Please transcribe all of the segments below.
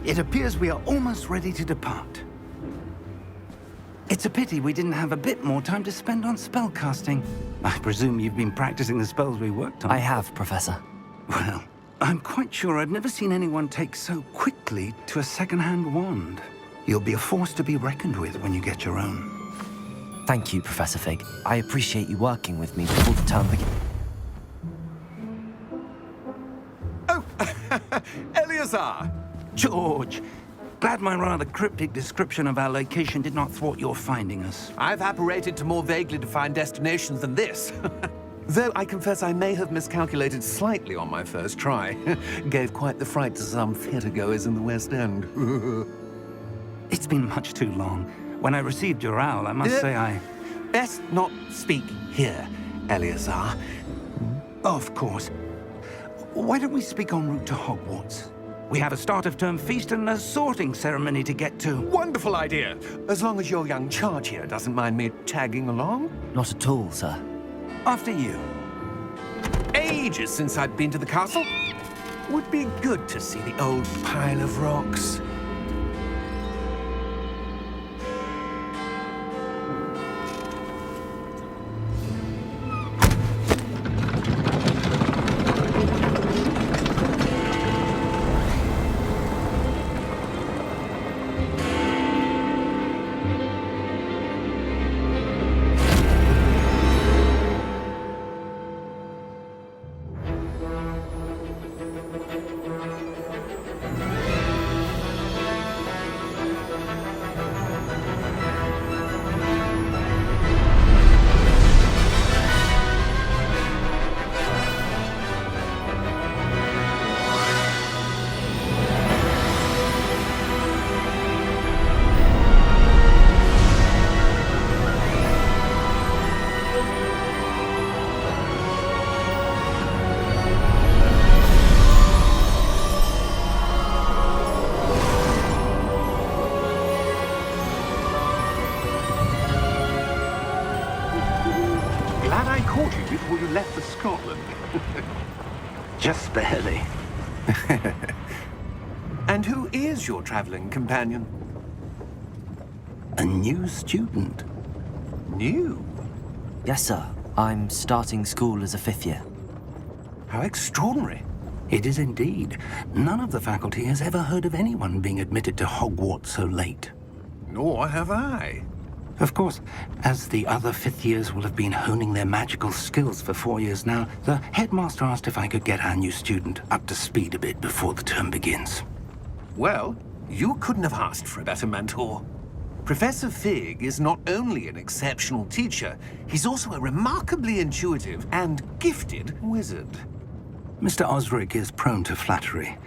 It appears we are almost ready to depart. It's a pity we didn't have a bit more time to spend on spellcasting. I presume you've been practicing the spells we worked on. I have, Professor. Well, I'm quite sure I've never seen anyone take so quickly to a second-hand wand. You'll be a force to be reckoned with when you get your own. Thank you, Professor Fig. I appreciate you working with me before the term begins. Oh, Eleazar! George, glad my rather cryptic description of our location did not thwart your finding us. I've apparated to more vaguely defined destinations than this. Though I confess I may have miscalculated slightly on my first try. Gave quite the fright to some theatre-goers in the West End. It's been much too long. When I received your owl, I must say I... Best not speak here, Eleazar. Of course. Why don't we speak en route to Hogwarts? We have a start-of-term feast and a sorting ceremony to get to. Wonderful idea! As long as your young charge here doesn't mind me tagging along. Not at all, sir. After you. Ages since I'd been to the castle. Would be good to see the old pile of rocks. Before you left for Scotland. Just barely. And who is your traveling companion? A new student. New? Yes, sir. I'm starting school as a 5th year. How extraordinary. It is indeed. None of the faculty has ever heard of anyone being admitted to Hogwarts so late. Nor have I. Of course, as the other 5th years will have been honing their magical skills for 4 years now, the headmaster asked if I could get our new student up to speed a bit before the term begins. Well, you couldn't have asked for a better mentor. Professor Fig is not only an exceptional teacher, he's also a remarkably intuitive and gifted wizard. Mr. Osric is prone to flattery.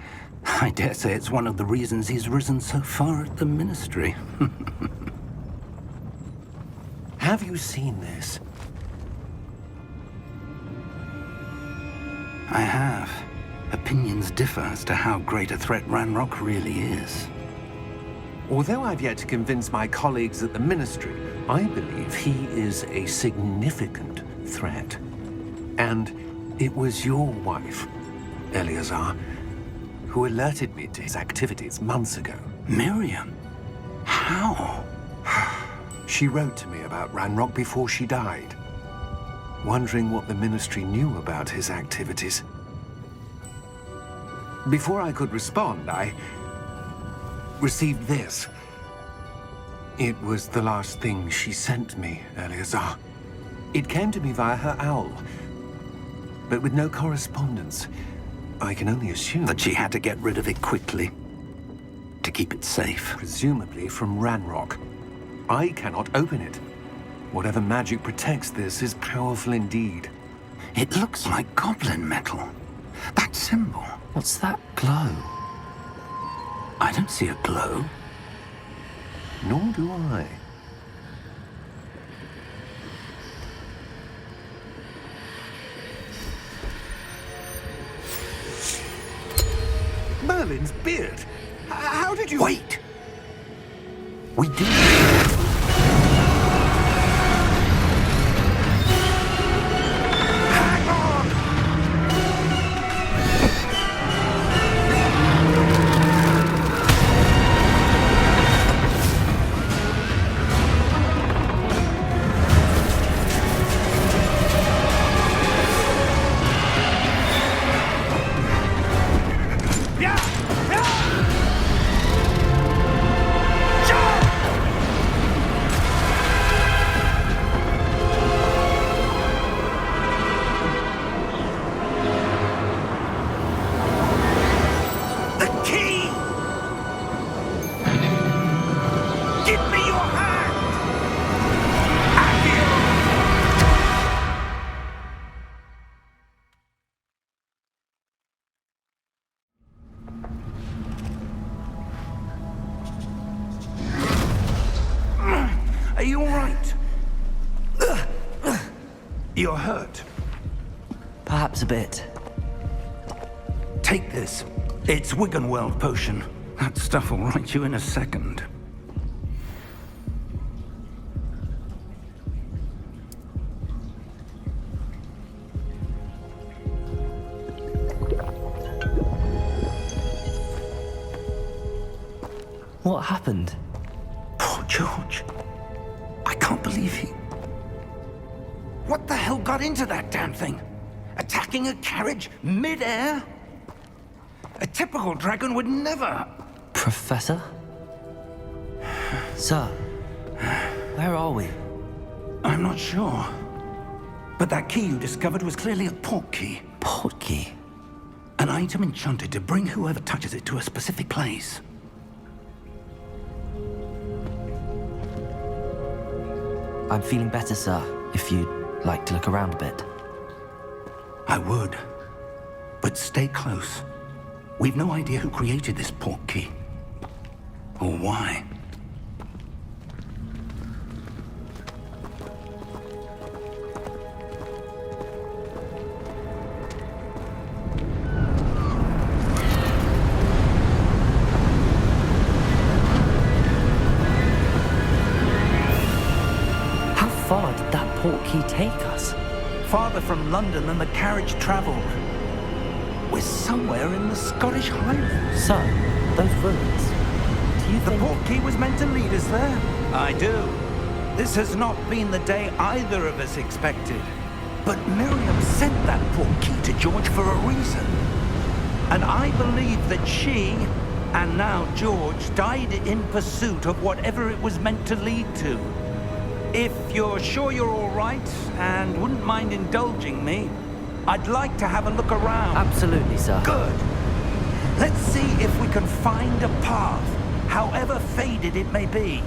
I dare say it's one of the reasons he's risen so far at the Ministry. Have you seen this? I have. Opinions differ as to how great a threat Ranrock really is. Although I've yet to convince my colleagues at the Ministry, I believe he is a significant threat. And it was your wife, Eleazar, who alerted me to his activities months ago. Miriam? How? She wrote to me about Ranrock before she died, wondering what the Ministry knew about his activities. Before I could respond, I received this. It was the last thing she sent me, Eleazar. It came to me via her owl, but with no correspondence. I can only assume that she had to get rid of it quickly, to keep it safe. Presumably from Ranrock. I cannot open it. Whatever magic protects this is powerful indeed. It looks like goblin metal. That symbol. What's that glow? I don't see a glow. Nor do I. Merlin's beard! How did you... Wait! We do. Hang on! Are you all right? You're hurt. Perhaps a bit. Take this. It's Wiggenweld potion. That stuff will right you in a second. What happened? Poor George. I can't believe he... What the hell got into that damn thing? Attacking a carriage mid-air? A typical dragon would never... Professor? Sir, where are we? I'm not sure. But that key you discovered was clearly a port key. Port key? An item enchanted to bring whoever touches it to a specific place. I'm feeling better, sir, if you'd like to look around a bit. I would. But stay close. We've no idea who created this port key. Or why. How far did that port key take us? Farther from London than the carriage traveled. We're somewhere in the Scottish Highlands. Sir, those ruins. Do you The think... port key was meant to lead us there. I do. This has not been the day either of us expected. But Miriam sent that port key to George for a reason. And I believe that she, and now George, died in pursuit of whatever it was meant to lead to. If you're sure you're all right and wouldn't mind indulging me, I'd like to have a look around. Absolutely, sir. Good. Let's see if we can find a path, however faded it may be.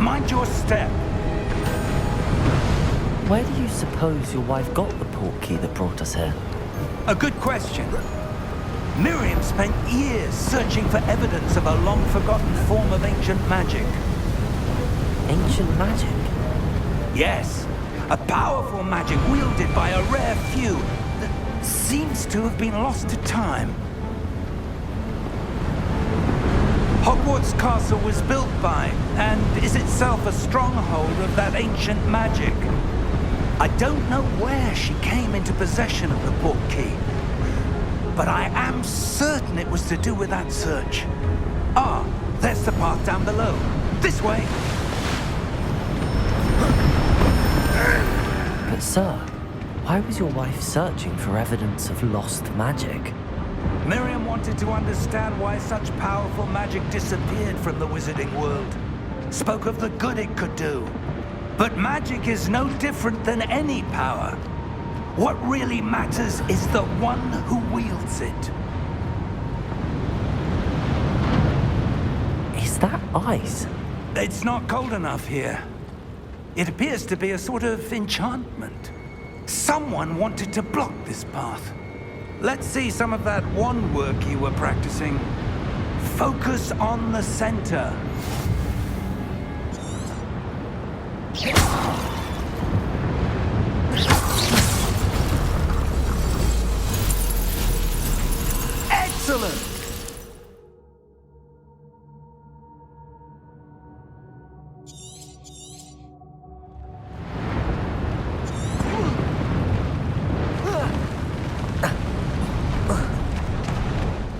Mind your step. Where do you suppose your wife got the port key that brought us here? A good question. Miriam spent years searching for evidence of a long-forgotten form of ancient magic. Ancient magic? Yes, a powerful magic wielded by a rare few that seems to have been lost to time. Hogwarts Castle was built by, and is itself a stronghold of that ancient magic. I don't know where she came into possession of the port key, but I am certain it was to do with that search. Ah, there's the path down below. This way. But sir, why was your wife searching for evidence of lost magic? Miriam wanted to understand why such powerful magic disappeared from the wizarding world. Spoke of the good it could do. But magic is no different than any power. What really matters is the one who wields it. Is that ice? It's not cold enough here. It appears to be a sort of enchantment. Someone wanted to block this path. Let's see some of that wand work you were practicing. Focus on the center. Excellent!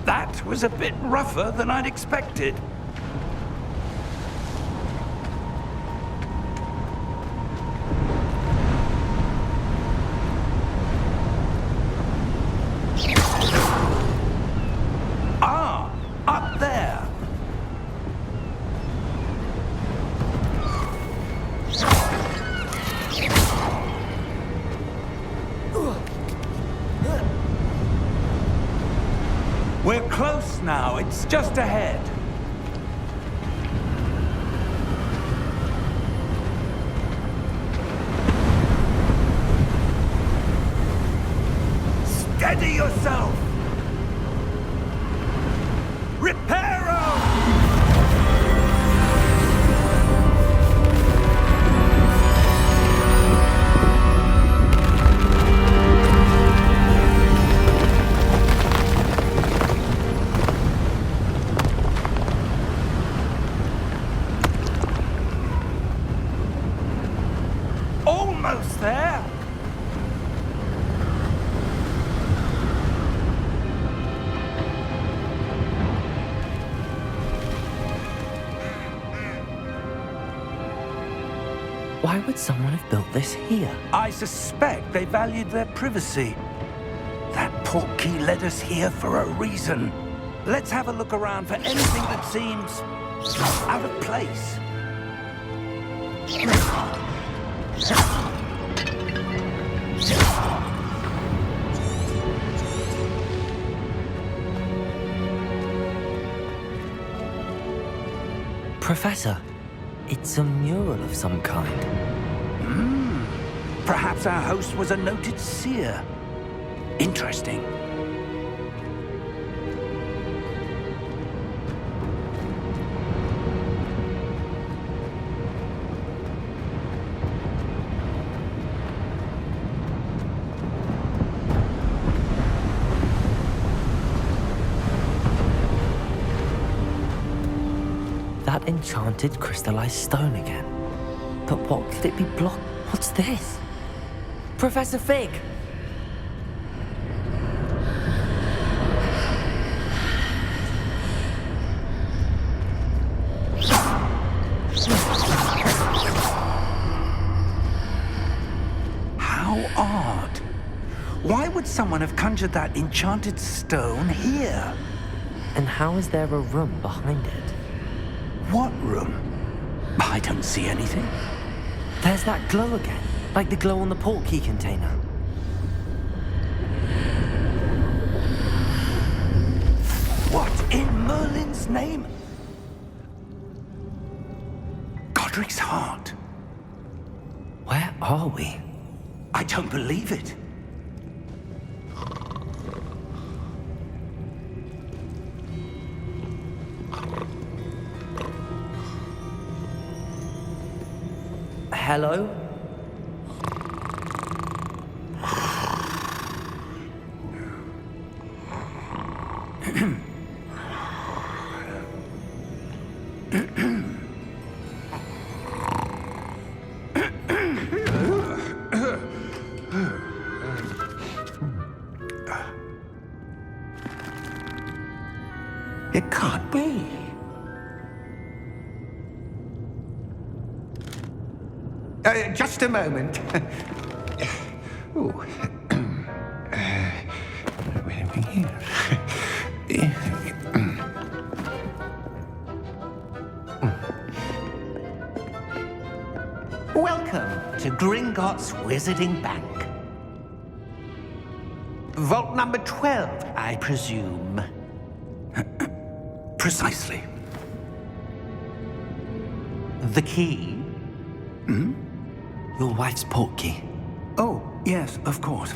That was a bit rougher than I'd expected. Ah, up there. We're close now. It's just ahead. Steady yourself. Reparo! Almost there. Why would someone have built this here? I suspect they valued their privacy. That portkey led us here for a reason. Let's have a look around for anything that seems out of place. Professor, it's a mural of some kind. Perhaps our host was a noted seer. Interesting. That enchanted crystallized stone again. But what could it be blocked? What's this? Professor Fig! How odd. Why would someone have conjured that enchanted stone here? And how is there a room behind it? What room? I don't see anything. There's that glow again, like the glow on the portkey container. What in Merlin's name? Godric's heart. Where are we? I don't believe it. Hello? It can't be. Just a moment. Ooh. Where are we here? Welcome to Gringotts Wizarding Bank. Vault number 12, I presume. Precisely. The key? Your wife's portkey. Oh, Yes, of course.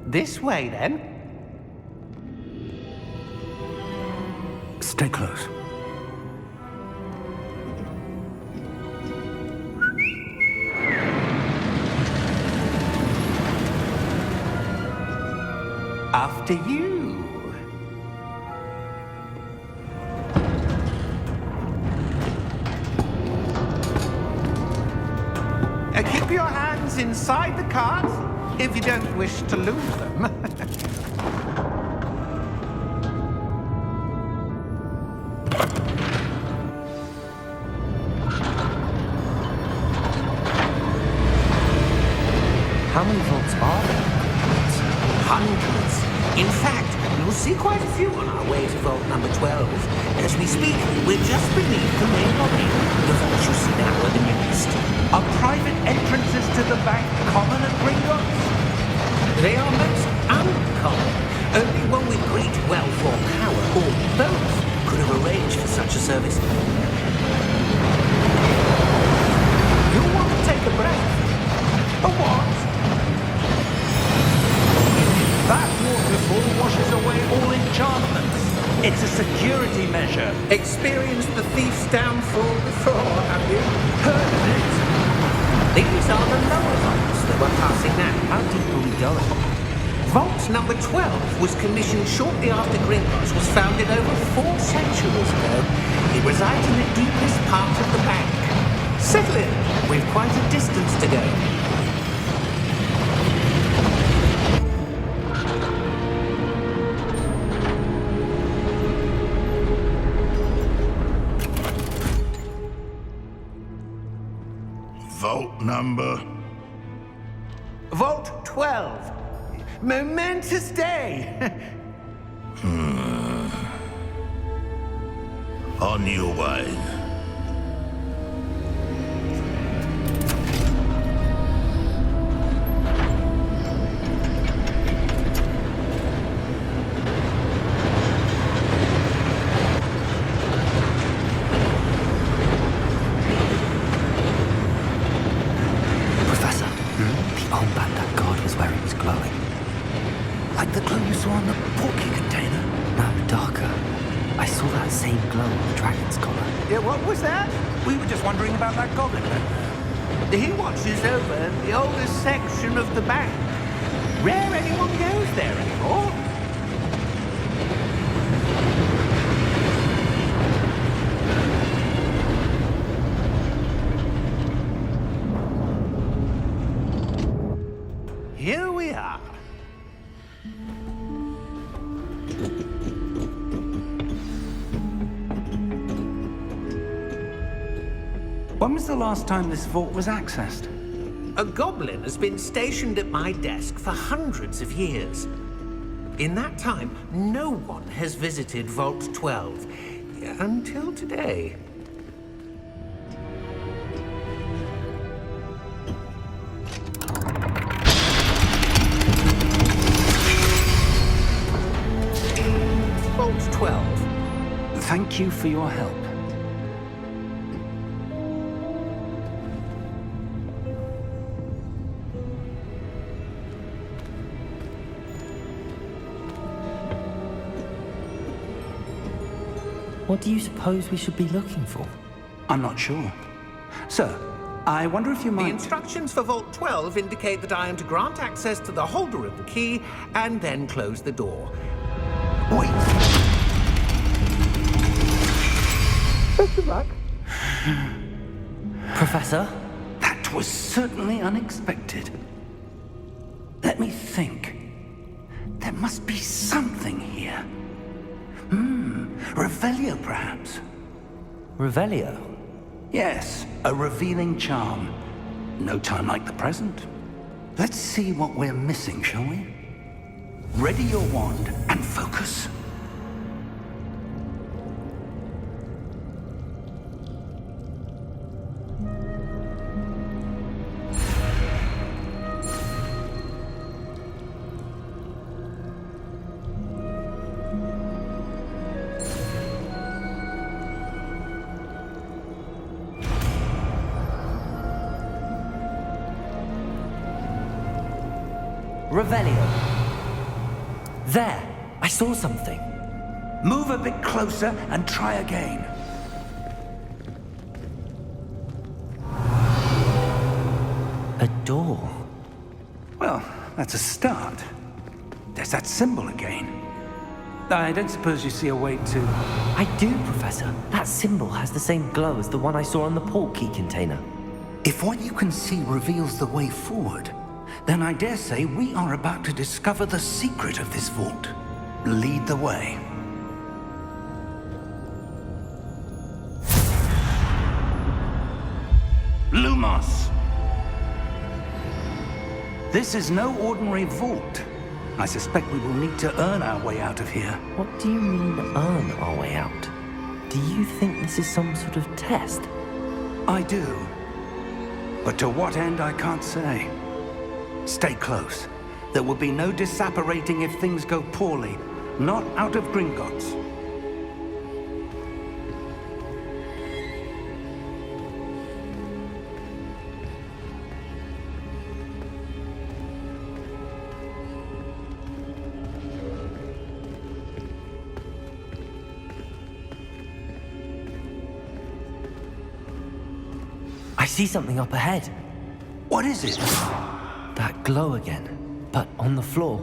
This way, then. Stay close. After you. Keep your hands inside the cart if you don't wish to lose them. How many vaults are there? Hundreds. In fact, you'll see quite a few on our way to vault number 12. As we speak, we're just beneath the main lobby. The vaults you see now are the newest. Are private entrances to the bank common at Gringotts? They are most uncommon. Only one with great wealth or power, or both, could have arranged for such a service. You want to take a breath? A what? That waterfall washes away all enchantments. It's a security measure. Experienced the thief's downfall before, have you? Heard of it? These are the lower vaults that we're passing now. How deep are we going? Vault number 12 was commissioned shortly after Gringotts was founded over 4 centuries ago. It resides in the deepest part of the bank. Settle in. We've quite a distance to go. Vault number? Vault 12. Momentous day. On your way. Professor, the armband that guard was wearing was glowing. Like the glow you saw on the porky container. No, darker. I saw that same glow on the dragon's collar. Yeah, what was that? We were just wondering about that goblin. He watches over the oldest section of the bank. Rare anyone goes there anymore. Here we are. When was the last time this vault was accessed? A goblin has been stationed at my desk for hundreds of years. In that time, no one has visited Vault 12 until today. Vault 12. Thank you for your help. What do you suppose we should be looking for? I'm not sure. Sir, I wonder if you The might... instructions for Vault 12 indicate that I am to grant access to the holder of the key and then close the door. Wait! Best of luck. Professor? That was certainly unexpected. Let me think. There must be something here. Revelio, perhaps? Revelio? Yes, a revealing charm. No time like the present. Let's see what we're missing, shall we? Ready your wand and focus. Revelio. There, I saw something. Move a bit closer and try again. A door. Well, that's a start. There's that symbol again. I don't suppose you see a way to... I do, Professor. That symbol has the same glow as the one I saw on the port key container. If what you can see reveals the way forward, then I dare say we are about to discover the secret of this vault. Lead the way. Lumos! This is no ordinary vault. I suspect we will need to earn our way out of here. What do you mean, earn our way out? Do you think this is some sort of test? I do. But to what end, I can't say. Stay close. There will be no disapparating if things go poorly. Not out of Gringotts. I see something up ahead. What is it? That glow again, but on the floor.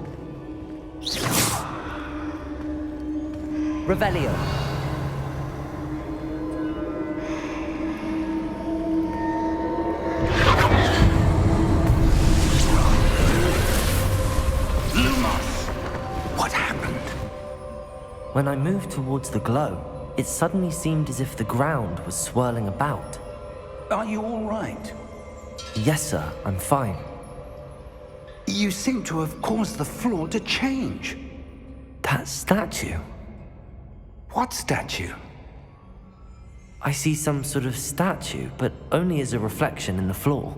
Revelio. Lumos! What happened? When I moved towards the glow, it suddenly seemed as if the ground was swirling about. Are you all right? Yes, sir, I'm fine. You seem to have caused the floor to change. That statue. What statue? I see some sort of statue, but only as a reflection in the floor.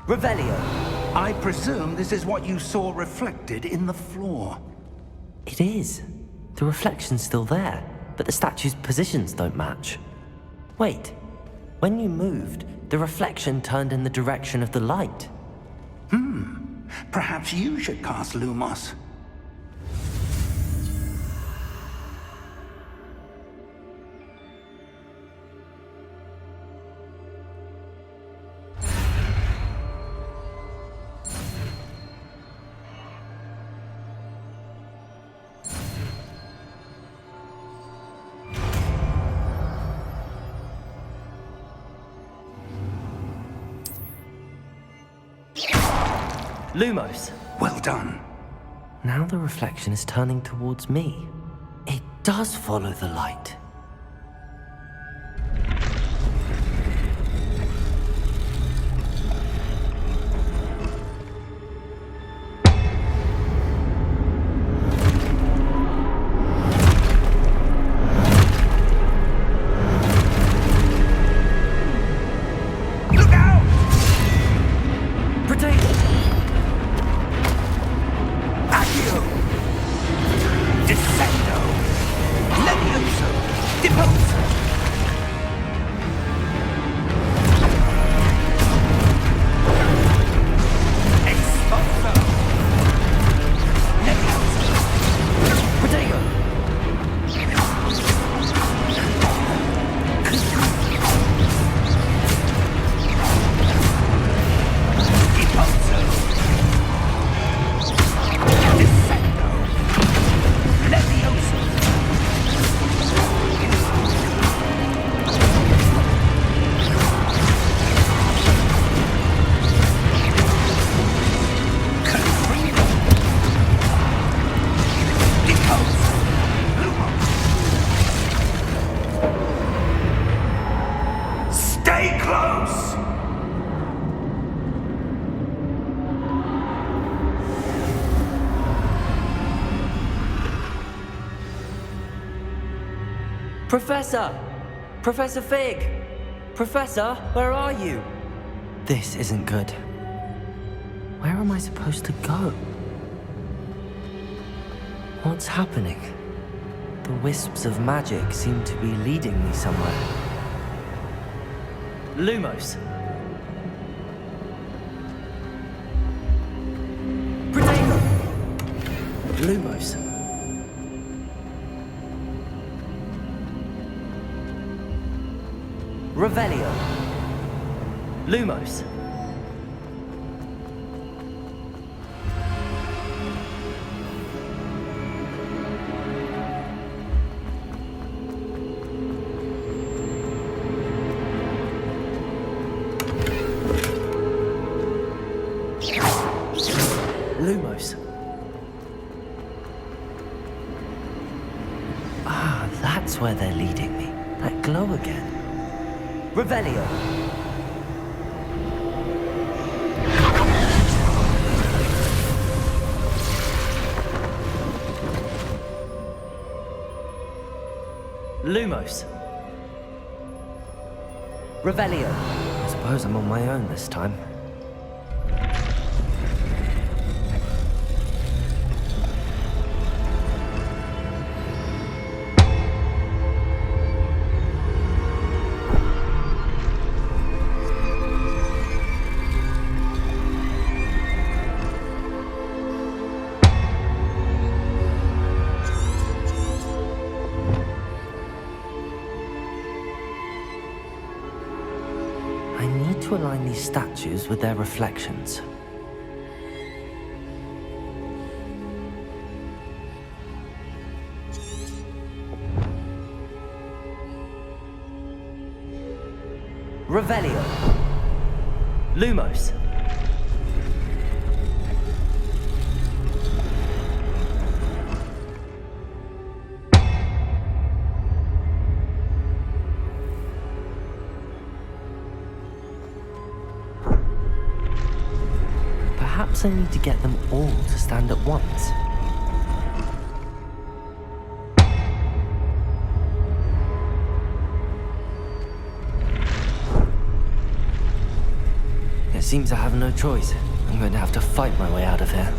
Revelio. I presume this is what you saw reflected in the floor. It is. The reflection's still there, but the statue's positions don't match. Wait. When you moved, the reflection turned in the direction of the light. Perhaps you should cast Lumos. Lumos. Well done. Now the reflection is turning towards me. It does follow the light. Professor! Professor Fig! Professor, where are you? This isn't good. Where am I supposed to go? What's happening? The wisps of magic seem to be leading me somewhere. Lumos! Lumos. Revelio. Lumos. Lumos. Ah, that's where they're leading me. That glow again. Revelio. Lumos. Revelio. I suppose I'm on my own this time. I need to align these statues with their reflections. Revelio. Lumos. Perhaps I need to get them all to stand at once. It seems I have no choice. I'm going to have to fight my way out of here.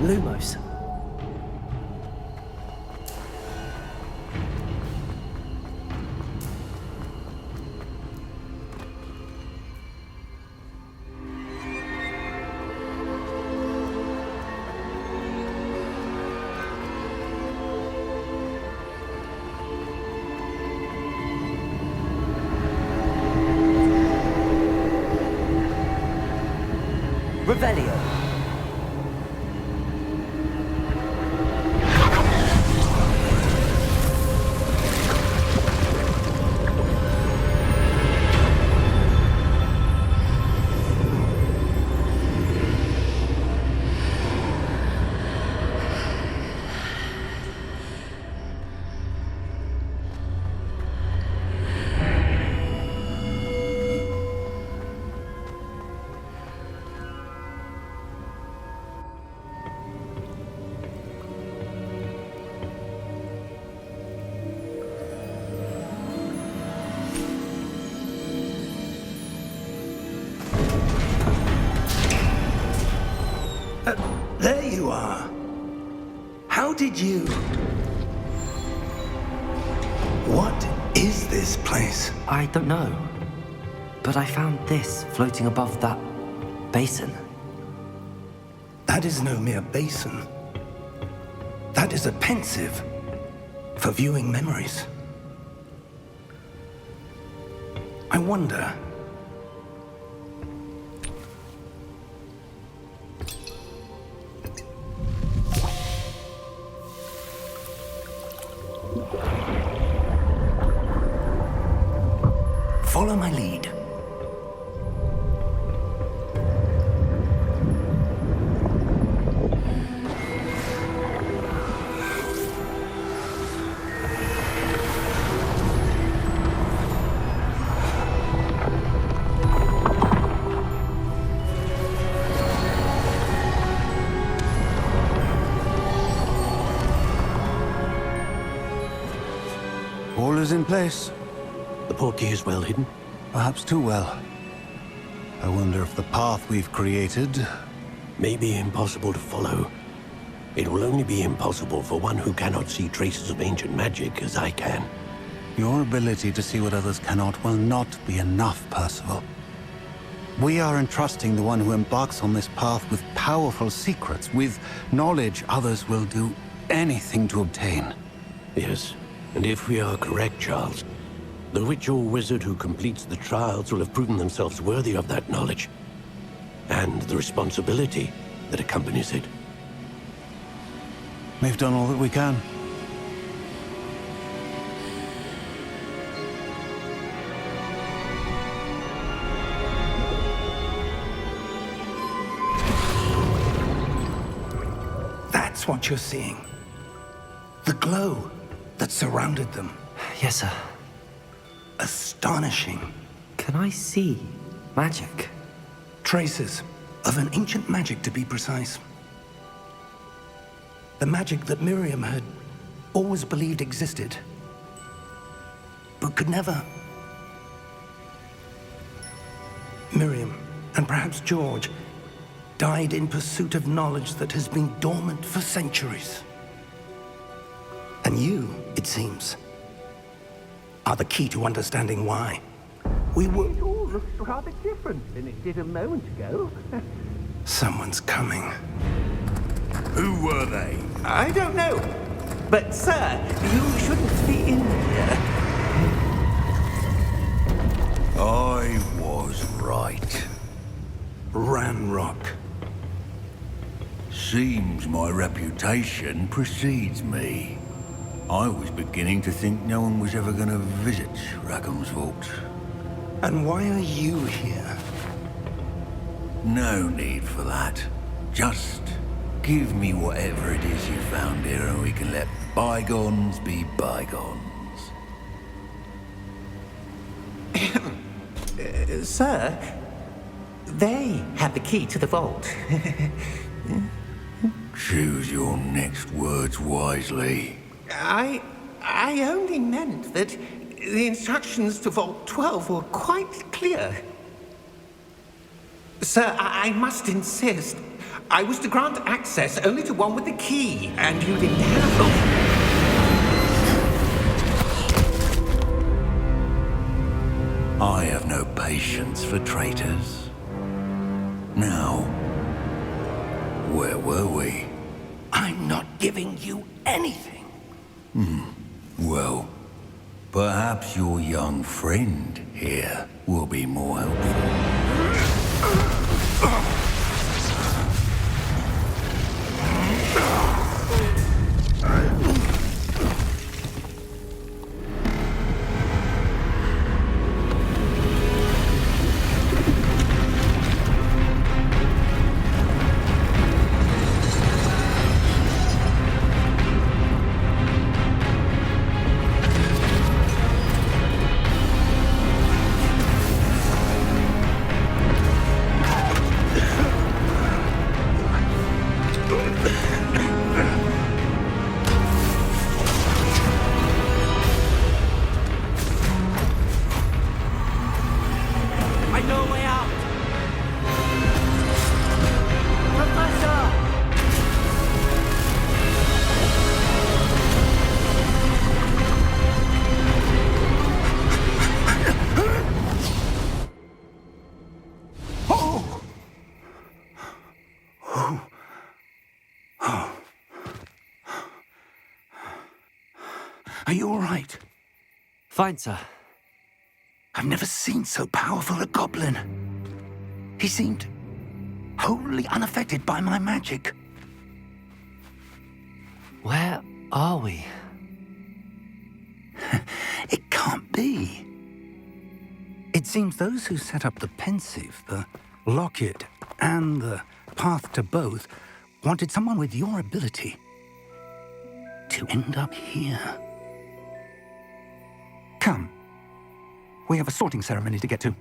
Lumos. Revelio. There you are. How did you... What is this place? I don't know. But I found this floating above that basin. That is no mere basin. That is a pensive for viewing memories. I wonder... Follow my lead. All is in place. The portkey is well hidden. Perhaps too well. I wonder if the path we've created... May be impossible to follow. It will only be impossible for one who cannot see traces of ancient magic as I can. Your ability to see what others cannot will not be enough, Percival. We are entrusting the one who embarks on this path with powerful secrets, with knowledge others will do anything to obtain. Yes, and if we are correct, Charles, the witch or wizard who completes the trials will have proven themselves worthy of that knowledge, and the responsibility that accompanies it. We've done all that we can. That's what you're seeing. The glow that surrounded them. Yes, sir. Astonishing. Can I see magic? Traces of an ancient magic, to be precise. The magic that Miriam had always believed existed, but could never. Miriam, and perhaps George, died in pursuit of knowledge that has been dormant for centuries. And you, it seems, are the key to understanding why. We were... It all looks rather different than it did a moment ago. Someone's coming. Who were they? I don't know. But, sir, you shouldn't be in here. I was right. Ranrock. Seems my reputation precedes me. I was beginning to think no one was ever going to visit Rackham's vault. And why are you here? No need for that. Just give me whatever it is you found here and we can let bygones be bygones. Sir, they have the key to the vault. Choose your next words wisely. I only meant that the instructions to Vault 12 were quite clear. Sir, I must insist. I was to grant access only to one with the key, and you didn't have them. I have no patience for traitors. Now, where were we? I'm not giving you anything. Well, perhaps your young friend here will be more helpful. Are you all right? Fine, sir. I've never seen so powerful a goblin. He seemed wholly unaffected by my magic. Where are we? It can't be. It seems those who set up the pensive, the locket, and the path to both wanted someone with your ability to end up here. Come. We have a sorting ceremony to get to.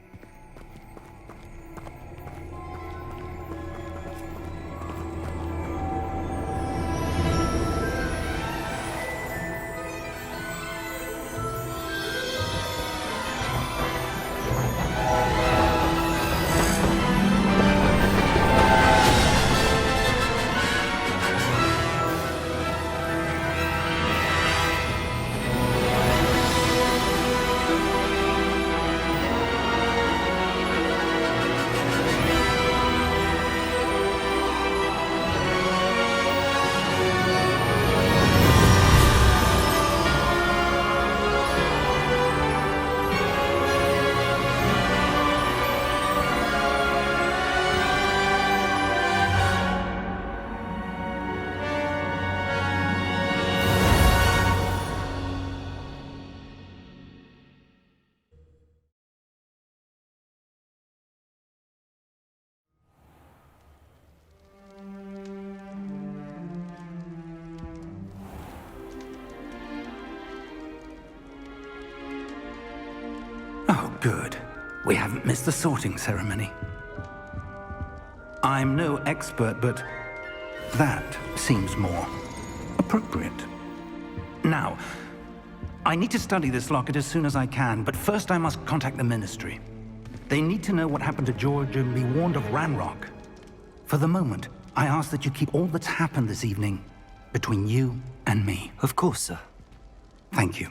Oh, good. We haven't missed the sorting ceremony. I'm no expert, but that seems more appropriate. Now, I need to study this locket as soon as I can, but first I must contact the Ministry. They need to know what happened to George and be warned of Ranrock. For the moment, I ask that you keep all that's happened this evening between you and me. Of course, sir. Thank you.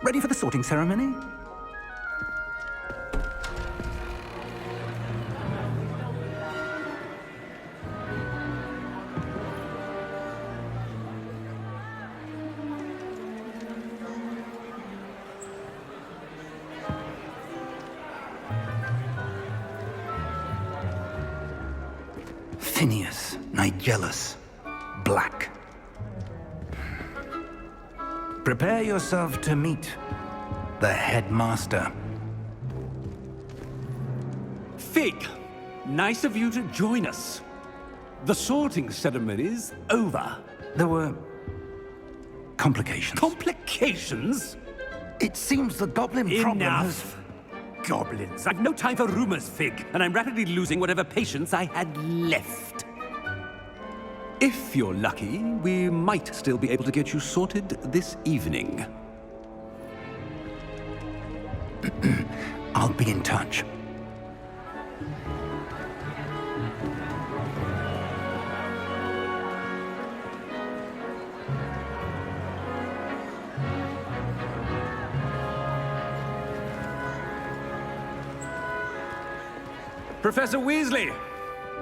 Ready for the sorting ceremony? Phineas, Nigellus, Black. Prepare yourself to meet the headmaster. Fig, nice of you to join us. The sorting ceremony's over. There were complications. Complications? It seems the goblin problem has... Enough. Goblins. I've no time for rumors, Fig, and I'm rapidly losing whatever patience I had left. If you're lucky, we might still be able to get you sorted this evening. I'll be in touch. Professor Weasley,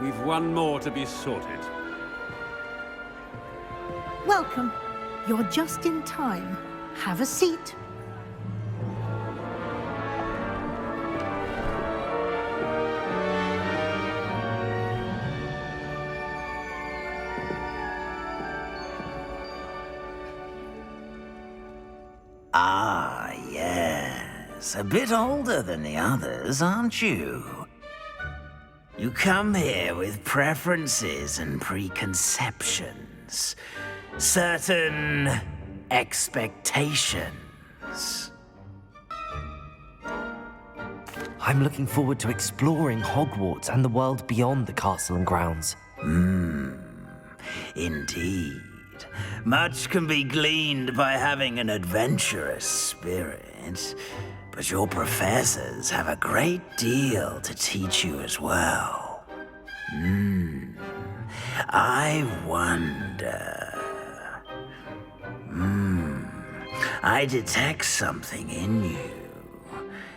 we've one more to be sorted. Welcome. You're just in time. Have a seat. Ah, yes. A bit older than the others, aren't you? You come here with preferences and preconceptions. Certain expectations. I'm looking forward to exploring Hogwarts and the world beyond the castle and grounds. Indeed. Much can be gleaned by having an adventurous spirit, but your professors have a great deal to teach you as well. I wonder... I detect something in you.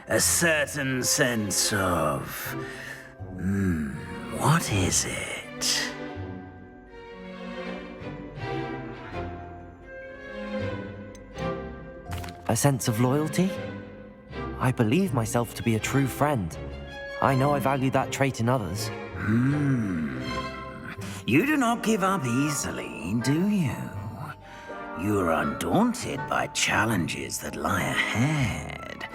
A certain sense of... what is it? A sense of loyalty? I believe myself to be a true friend. I know I value that trait in others. You do not give up easily, do you? You are undaunted by challenges that lie ahead.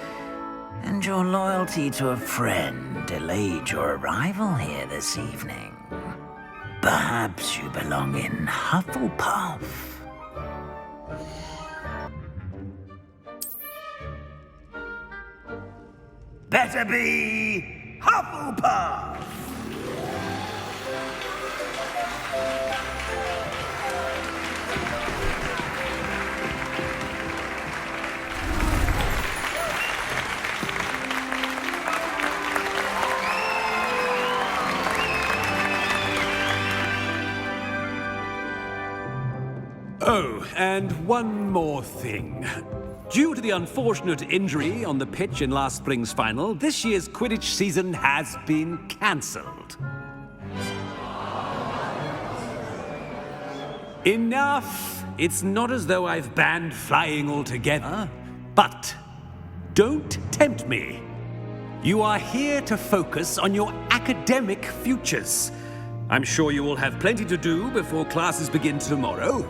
And your loyalty to a friend delayed your arrival here this evening. Perhaps you belong in Hufflepuff. Better be Hufflepuff! Oh, and one more thing. Due to the unfortunate injury on the pitch in last spring's final, this year's Quidditch season has been cancelled. Enough! It's not as though I've banned flying altogether, but don't tempt me. You are here to focus on your academic futures. I'm sure you will have plenty to do before classes begin tomorrow.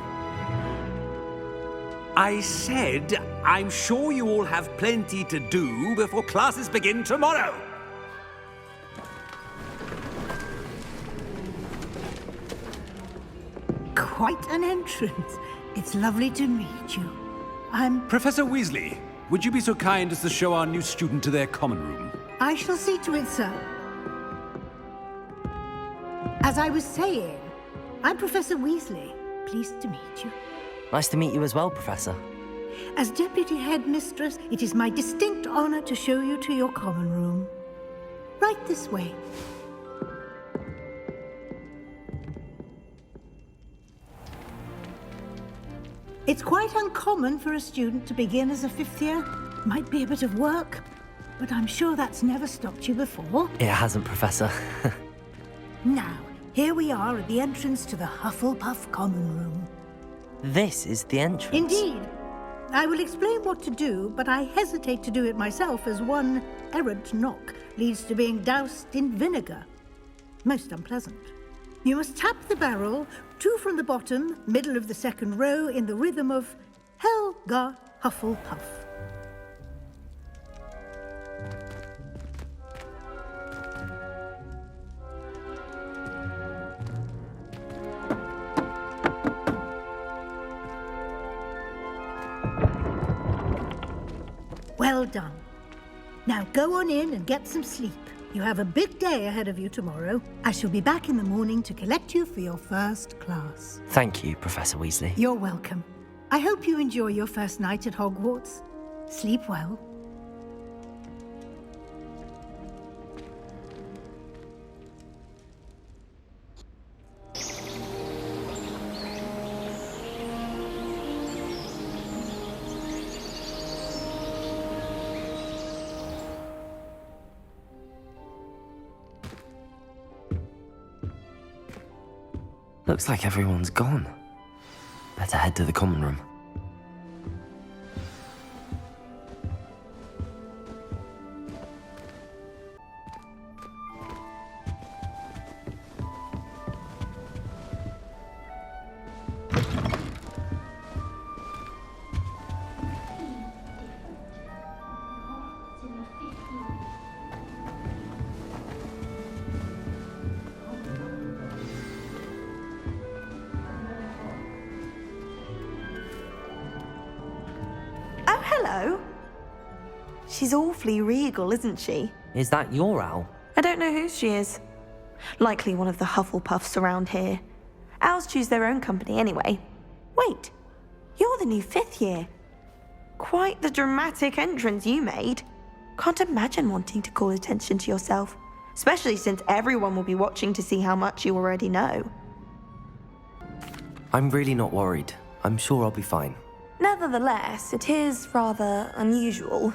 I said, I'm sure you all have plenty to do before classes begin tomorrow. Quite an entrance. It's lovely to meet you. Professor Weasley, would you be so kind as to show our new student to their common room? I shall see to it, sir. As I was saying, I'm Professor Weasley. Pleased to meet you. Nice to meet you as well, Professor. As Deputy Headmistress, it is my distinct honor to show you to your common room. Right this way. It's quite uncommon for a student to begin as a fifth year. Might be a bit of work, but I'm sure that's never stopped you before. It hasn't, Professor. Now, here we are at the entrance to the Hufflepuff common room. This is the entrance. Indeed. I will explain what to do, but I hesitate to do it myself as one errant knock leads to being doused in vinegar. Most unpleasant. You must tap the barrel, 2 from the bottom, middle of the second row, in the rhythm of Helga Hufflepuff. Well done. Now go on in and get some sleep. You have a big day ahead of you tomorrow. I shall be back in the morning to collect you for your first class. Thank you, Professor Weasley. You're welcome. I hope you enjoy your first night at Hogwarts. Sleep well. Looks like everyone's gone. Better head to the common room. Hello. She's awfully regal, isn't she? Is that your owl? I don't know who she is. Likely one of the Hufflepuffs around here. Owls choose their own company anyway. Wait, you're the new 5th year. Quite the dramatic entrance you made. Can't imagine wanting to call attention to yourself, especially since everyone will be watching to see how much you already know. I'm really not worried. I'm sure I'll be fine. Nevertheless, it is rather unusual.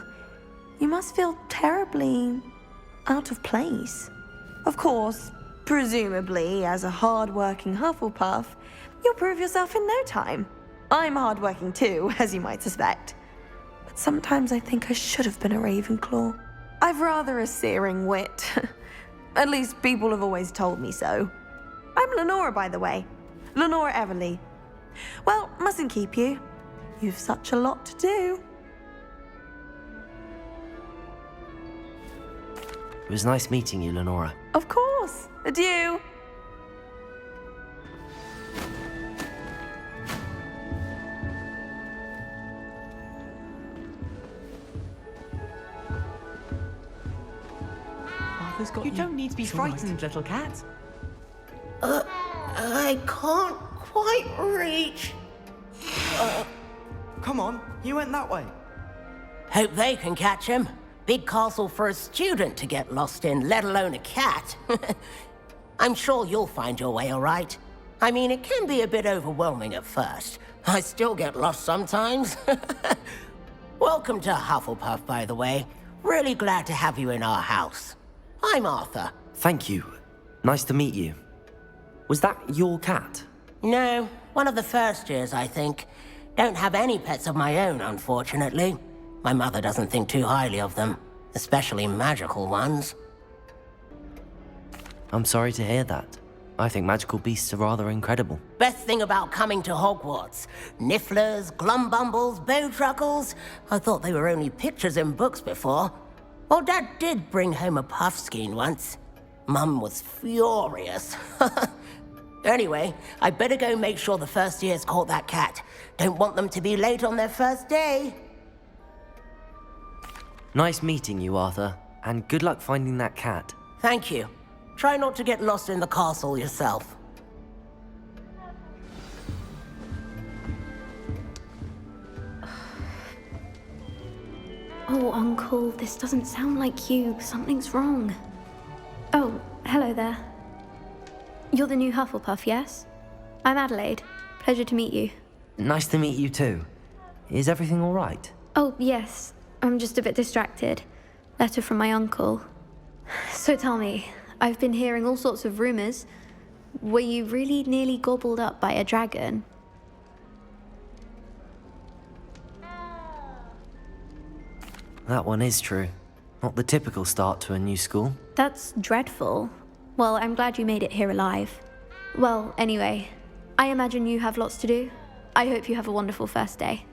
You must feel terribly out of place. Of course, presumably, as a hard-working Hufflepuff, you'll prove yourself in no time. I'm hard-working too, as you might suspect. but sometimes I think I should have been a Ravenclaw. I've rather a searing wit. At least people have always told me so. I'm Lenora, by the way. Lenora Everly. Well, mustn't keep you. You've such a lot to do. It was nice meeting you, Lenora. Of course. Adieu. You don't need to be frightened, little cat. I can't quite reach. Come on, you went that way. Hope they can catch him. Big castle for a student to get lost in, let alone a cat. I'm sure you'll find your way all right. I mean, it can be a bit overwhelming at first. I still get lost sometimes. Welcome to Hufflepuff, by the way. Really glad to have you in our house. I'm Arthur. Thank you. Nice to meet you. Was that your cat? No, one of the first years, I think. Don't have any pets of my own, unfortunately. My mother doesn't think too highly of them, especially magical ones. I'm sorry to hear that. I think magical beasts are rather incredible. Best thing about coming to Hogwarts. Nifflers, glumbumbles, bowtruckles. I thought they were only pictures in books before. Well, Dad did bring home a puffskein once. Mum was furious. Anyway, I better go make sure the first years caught that cat. Don't want them to be late on their first day. Nice meeting you, Arthur. And good luck finding that cat. Thank you. Try not to get lost in the castle yourself. Oh, Uncle, this doesn't sound like you. Something's wrong. Oh, hello there. You're the new Hufflepuff, yes? I'm Adelaide. Pleasure to meet you. Nice to meet you too. Is everything all right? Oh, yes. I'm just a bit distracted. Letter from my uncle. So tell me, I've been hearing all sorts of rumors. Were you really nearly gobbled up by a dragon? That one is true. Not the typical start to a new school. That's dreadful. Well, I'm glad you made it here alive. Well, anyway, I imagine you have lots to do. I hope you have a wonderful first day.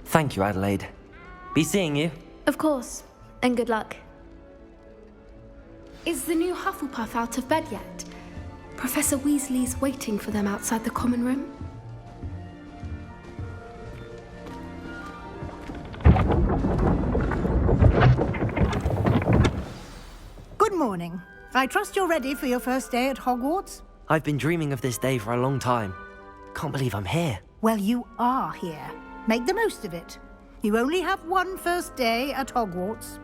Thank you, Adelaide. Be seeing you. Of course, and good luck. Is the new Hufflepuff out of bed yet? Professor Weasley's waiting for them outside the common room. Good morning. I trust you're ready for your first day at Hogwarts? I've been dreaming of this day for a long time. Can't believe I'm here. Well, you are here. Make the most of it. You only have one first day at Hogwarts.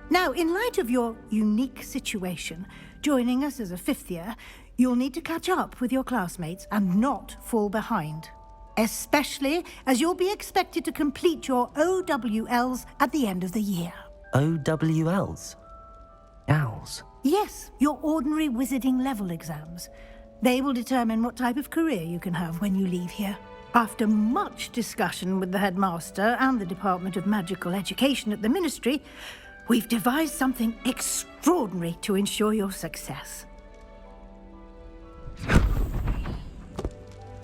Now, in light of your unique situation, joining us as a fifth year, you'll need to catch up with your classmates and not fall behind. Especially as you'll be expected to complete your OWLs at the end of the year. OWLs? Owls? Yes, your ordinary wizarding level exams. They will determine what type of career you can have when you leave here. After much discussion with the headmaster and the Department of Magical Education at the Ministry, we've devised something extraordinary to ensure your success.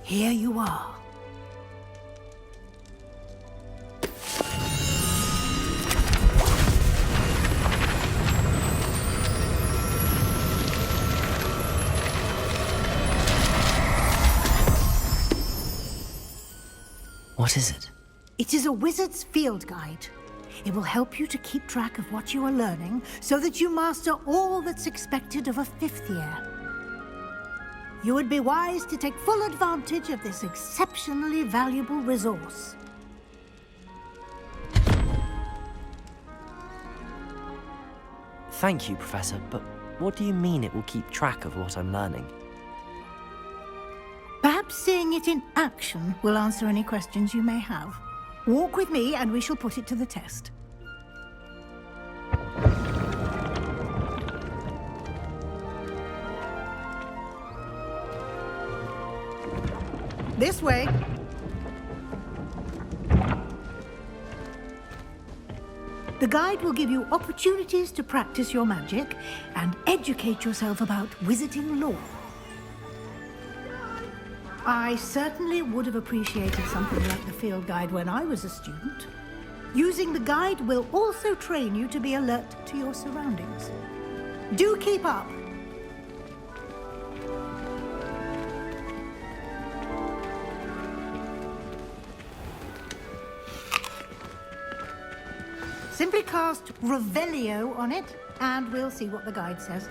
Here you are. What is it? It is a wizard's field guide. It will help you to keep track of what you are learning so that you master all that's expected of a fifth year. You would be wise to take full advantage of this exceptionally valuable resource. Thank you, Professor, but what do you mean it will keep track of what I'm learning? Perhaps seeing it in action will answer any questions you may have. Walk with me and we shall put it to the test. This way. The guide will give you opportunities to practice your magic and educate yourself about wizarding lore. I certainly would have appreciated something like the field guide when I was a student. Using the guide will also train you to be alert to your surroundings. Do keep up! Simply cast Revelio on it, and we'll see what the guide says.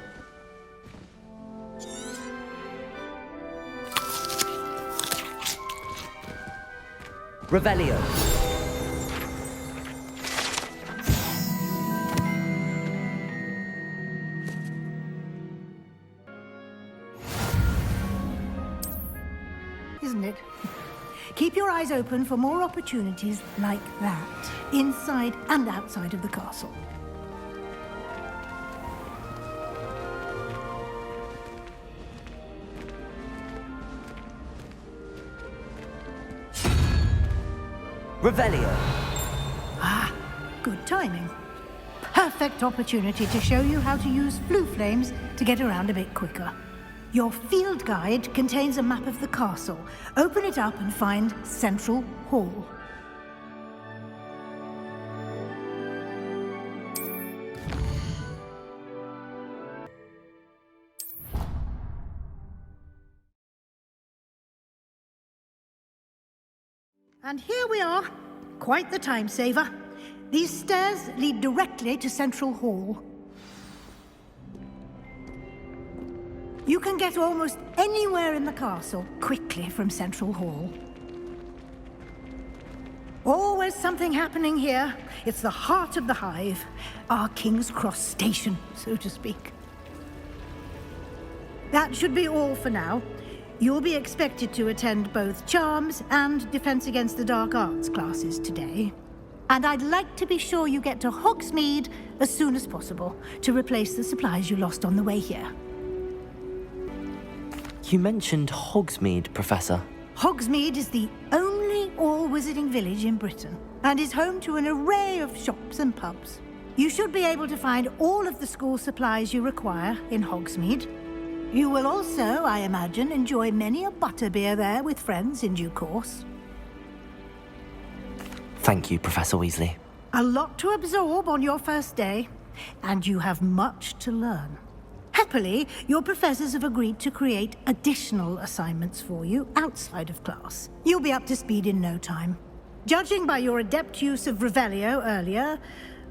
Revelio. Isn't it? Keep your eyes open for more opportunities like that, inside and outside of the castle. Revelio. Ah, good timing. Perfect opportunity to show you how to use blue flames to get around a bit quicker. Your field guide contains a map of the castle. Open it up and find Central Hall. And here we are. Quite the time saver. These stairs lead directly to Central Hall. You can get almost anywhere in the castle quickly from Central Hall. Always something happening here. It's the heart of the hive, our King's Cross station, so to speak. That should be all for now. You'll be expected to attend both Charms and Defense Against the Dark Arts classes today. And I'd like to be sure you get to Hogsmeade as soon as possible to replace the supplies you lost on the way here. You mentioned Hogsmeade, Professor. Hogsmeade is the only all-wizarding village in Britain and is home to an array of shops and pubs. You should be able to find all of the school supplies you require in Hogsmeade. You will also, I imagine, enjoy many a butterbeer there with friends in due course. Thank you, Professor Weasley. A lot to absorb on your first day, and you have much to learn. Happily, your professors have agreed to create additional assignments for you outside of class. You'll be up to speed in no time. Judging by your adept use of Revelio earlier,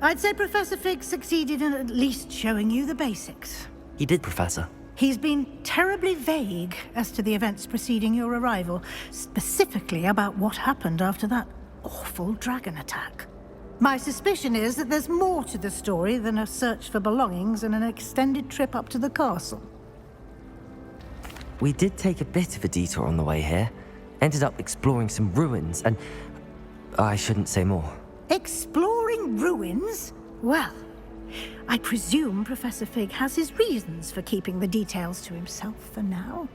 I'd say Professor Fig succeeded in at least showing you the basics. He did, Professor. He's been terribly vague as to the events preceding your arrival, specifically about what happened after that awful dragon attack. My suspicion is that there's more to the story than a search for belongings and an extended trip up to the castle. We did take a bit of a detour on the way here. Ended up exploring some ruins and... I shouldn't say more. Exploring ruins? Well, I presume Professor Fig has his reasons for keeping the details to himself for now.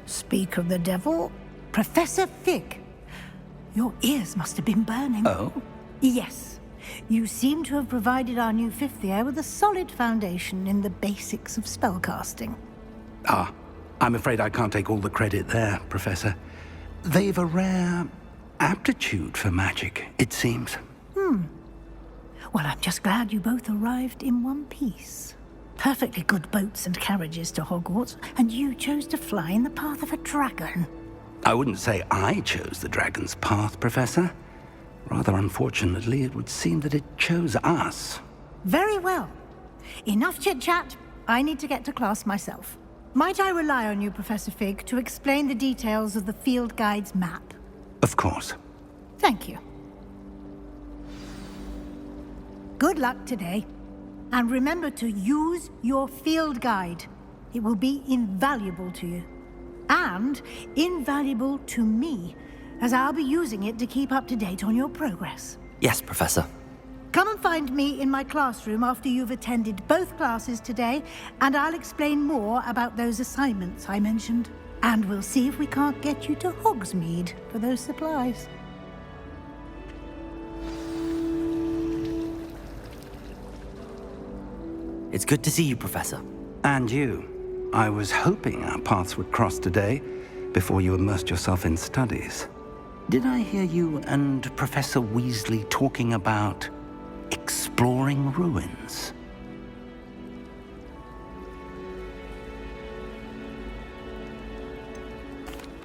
Speak of the devil, Professor Fig. Your ears must have been burning. Oh? Yes. You seem to have provided our new fifth year with a solid foundation in the basics of spellcasting. Ah, I'm afraid I can't take all the credit there, Professor. They've a rare aptitude for magic, it seems. Well, I'm just glad you both arrived in one piece. Perfectly good boats and carriages to Hogwarts, and you chose to fly in the path of a dragon. I wouldn't say I chose the dragon's path, Professor. Rather unfortunately, it would seem that it chose us. Very well. Enough chit-chat. I need to get to class myself. Might I rely on you, Professor Fig, to explain the details of the field guide's map? Of course. Thank you. Good luck today. And remember to use your field guide. It will be invaluable to you. And invaluable to me, as I'll be using it to keep up to date on your progress. Yes, Professor. Come and find me in my classroom after you've attended both classes today, and I'll explain more about those assignments I mentioned. And we'll see if we can't get you to Hogsmeade for those supplies. It's good to see you, Professor. And you. I was hoping our paths would cross today, before you immersed yourself in studies. Did I hear you and Professor Weasley talking about exploring ruins?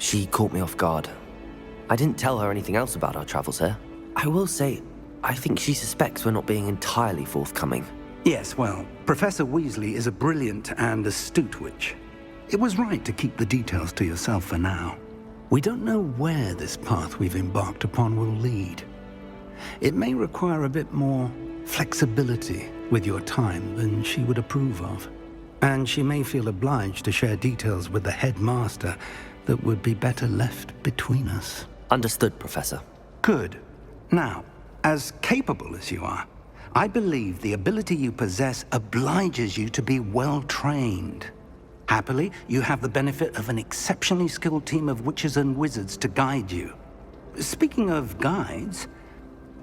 She caught me off guard. I didn't tell her anything else about our travels here. I will say, I think she suspects we're not being entirely forthcoming. Yes, well, Professor Weasley is a brilliant and astute witch. It was right to keep the details to yourself for now. We don't know where this path we've embarked upon will lead. It may require a bit more flexibility with your time than she would approve of. And she may feel obliged to share details with the headmaster that would be better left between us. Understood, Professor. Good. Now, as capable as you are, I believe the ability you possess obliges you to be well trained. Happily, you have the benefit of an exceptionally skilled team of witches and wizards to guide you. Speaking of guides,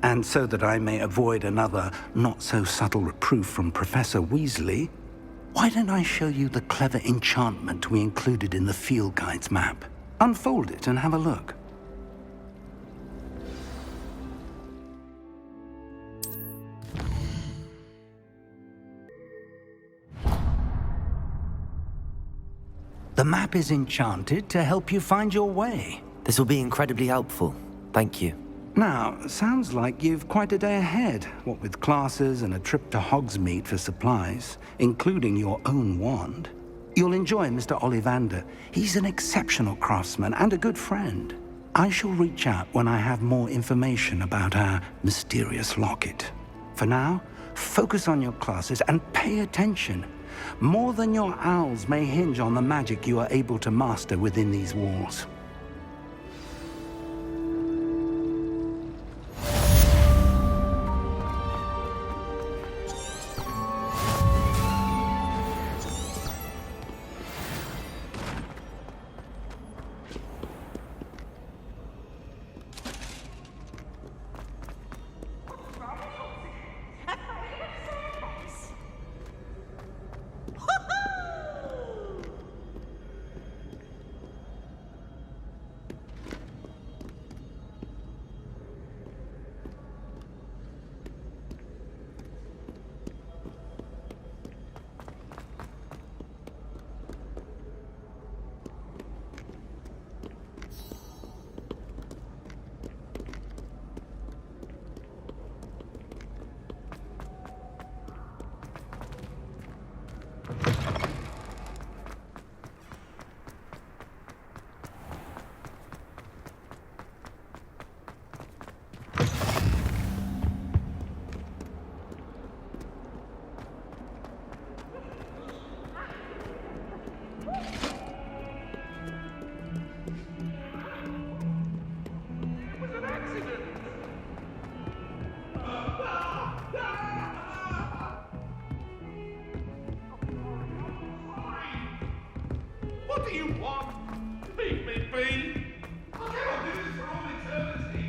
and so that I may avoid another not-so-subtle reproof from Professor Weasley, why don't I show you the clever enchantment we included in the field guide's map? Unfold it and have a look. The map is enchanted to help you find your way. This will be incredibly helpful. Thank you. Now, sounds like you've quite a day ahead, what with classes and a trip to Hogsmeade for supplies, including your own wand. You'll enjoy Mr. Ollivander. He's an exceptional craftsman and a good friend. I shall reach out when I have more information about our mysterious locket. For now, focus on your classes and pay attention. More than your owls may hinge on the magic you are able to master within these walls. What do you want? Leave me be! I cannot do this for all eternity!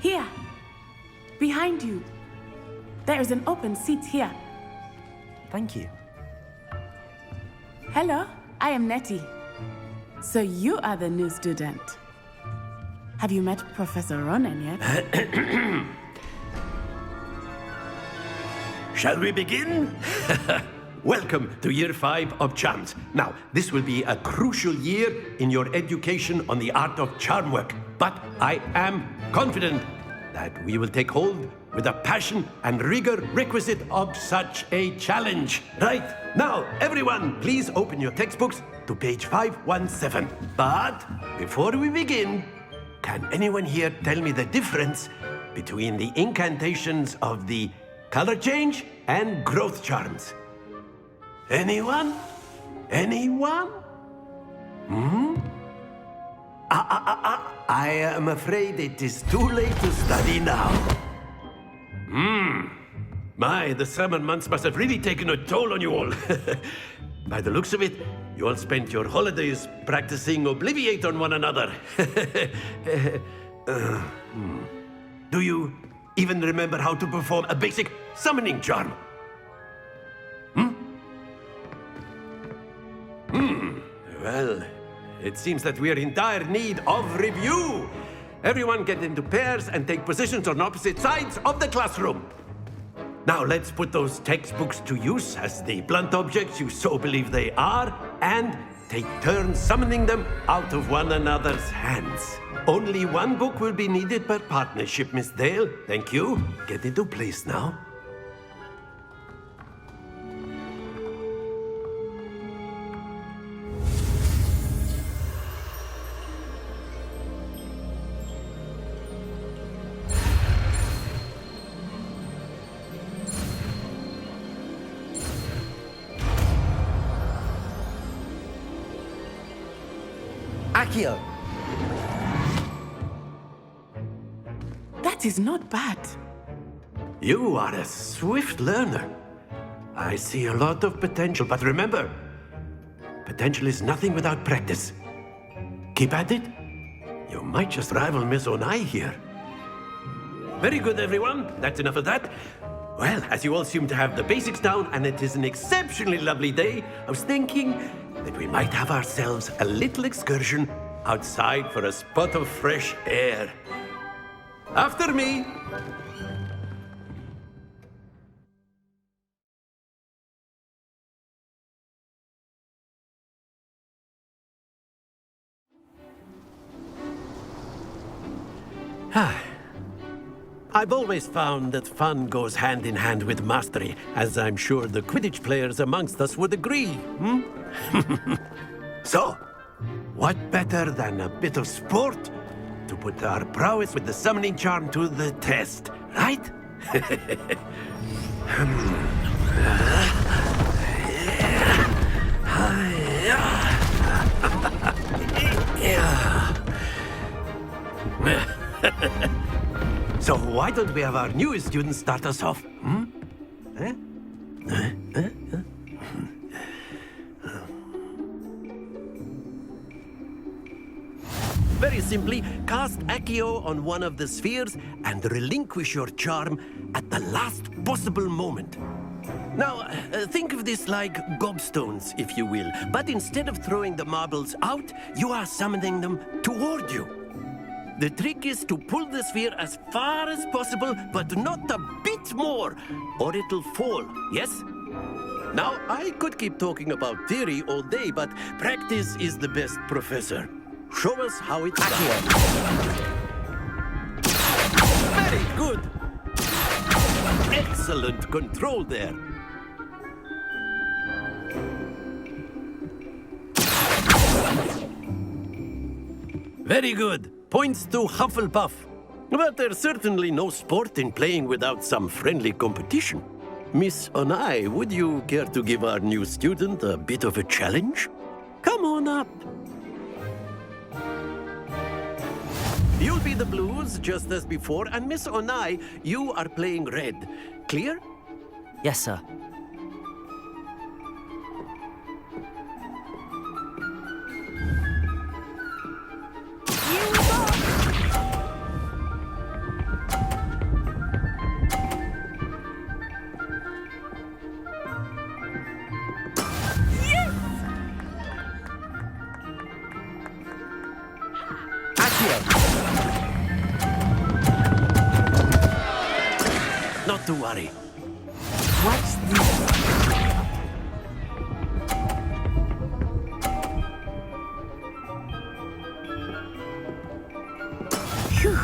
Here! Behind you. There is an open seat here. Thank you. Hello, I am Nettie. So you are the new student. Have you met Professor Ronan yet? Shall we begin? Welcome to Year 5 of Charms. Now, this will be a crucial year in your education on the art of charm work. But I am confident that we will take hold with the passion and rigor requisite of such a challenge. Right, now, everyone, please open your textbooks to page 517. But before we begin, can anyone here tell me the difference between the incantations of the color change and growth charms? Anyone? Anyone? I am afraid it is too late to study now. My, the summer months must have really taken a toll on you all. By the looks of it, you all spent your holidays practicing Obliviate on one another. Do you even remember how to perform a basic summoning charm? Well, it seems that we are in dire need of review. Everyone get into pairs and take positions on opposite sides of the classroom. Now let's put those textbooks to use as the blunt objects you so believe they are, and take turns summoning them out of one another's hands. Only one book will be needed per partnership, Miss Dale. Thank you. Get into place now. Accio! That is not bad. You are a swift learner. I see a lot of potential, but remember, potential is nothing without practice. Keep at it. You might just rival Miss Onai here. Very good, everyone. That's enough of that. Well, as you all seem to have the basics down, and it is an exceptionally lovely day, I was thinking that we might have ourselves a little excursion outside for a spot of fresh air. After me. I've always found that fun goes hand in hand with mastery, as I'm sure the Quidditch players amongst us would agree, So, what better than a bit of sport to put our prowess with the summoning charm to the test, right? So why don't we have our newest student start us off? Very simply, cast Accio on one of the spheres and relinquish your charm at the last possible moment. Now, think of this like gobstones, if you will. But instead of throwing the marbles out, you are summoning them toward you. The trick is to pull the sphere as far as possible, but not a bit more, or it'll fall, yes? Now, I could keep talking about theory all day, but practice is the best professor. Show us how it's done. Very good. Excellent control there. Very good. Points to Hufflepuff. But there's certainly no sport in playing without some friendly competition. Miss Onai, would you care to give our new student a bit of a challenge? Come on up. You'll be the blues, just as before, and Miss Onai, you are playing red. Clear? Yes, sir. Not to worry. Watch this. Phew.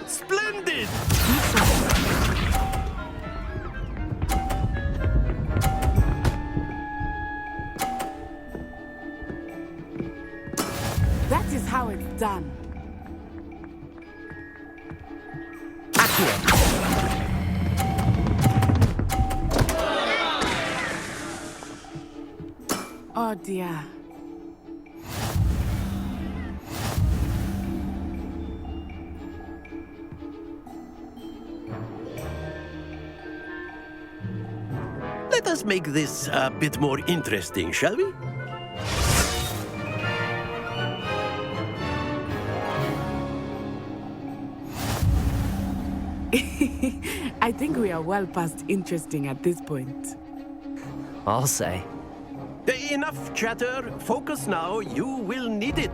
Splendid! That is how it's done. Accio! Oh dear. Let us make this a bit more interesting, shall we? I think we are well past interesting at this point. I'll say. Enough chatter. Focus now. You will need it.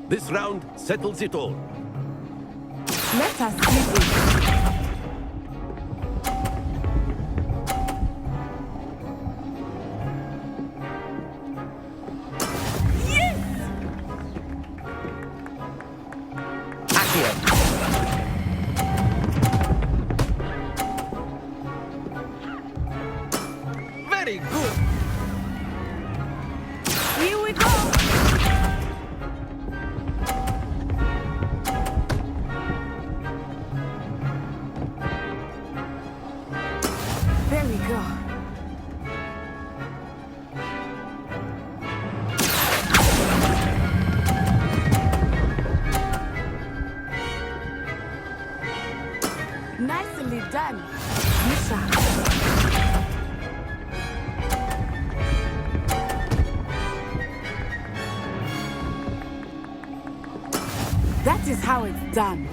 This round settles it all. Let us see this. Very good. Here we go. There we go. Nicely done, Misha. That is how it's done.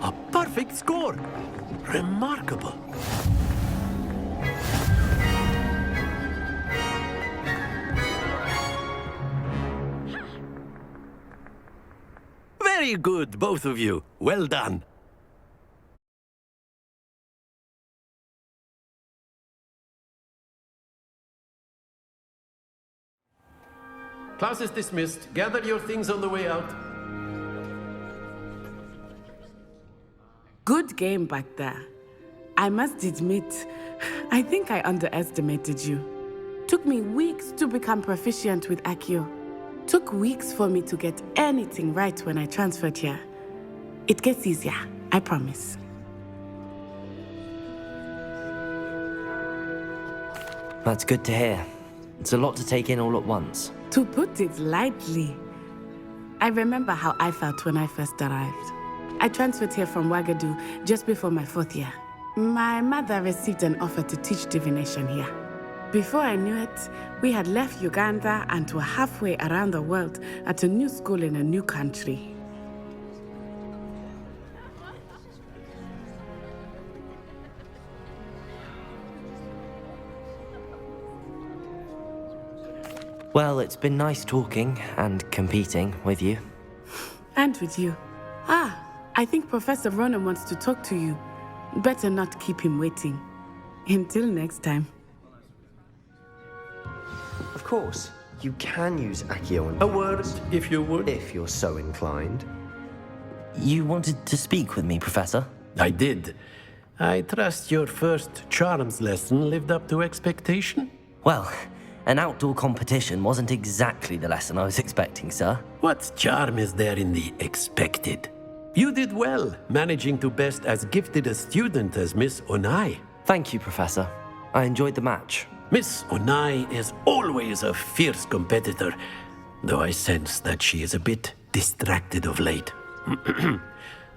A perfect score. Remarkable. Very good, both of you. Well done. Class is dismissed. Gather your things on the way out. Good game back there. I must admit, I think I underestimated you. Took me weeks to become proficient with Accio. Took weeks for me to get anything right when I transferred here. It gets easier, I promise. That's good to hear. It's a lot to take in all at once. To put it lightly, I remember how I felt when I first arrived. I transferred here from Ouagadougou just before my 4th year. My mother received an offer to teach divination here. Before I knew it, we had left Uganda and were halfway around the world at a new school in a new country. Well, it's been nice talking and competing with you. And with you. I think Professor Ronan wants to talk to you. Better not keep him waiting. Until next time. Of course, you can use Accio and A word, if you would. if you're so inclined. You wanted to speak with me, Professor? I did. I trust your first charms lesson lived up to expectation? Well, an outdoor competition wasn't exactly the lesson I was expecting, sir. What charm is there in the expected? You did well, managing to best as gifted a student as Miss Onai. Thank you, Professor. I enjoyed the match. Miss Onai is always a fierce competitor, though I sense that she is a bit distracted of late.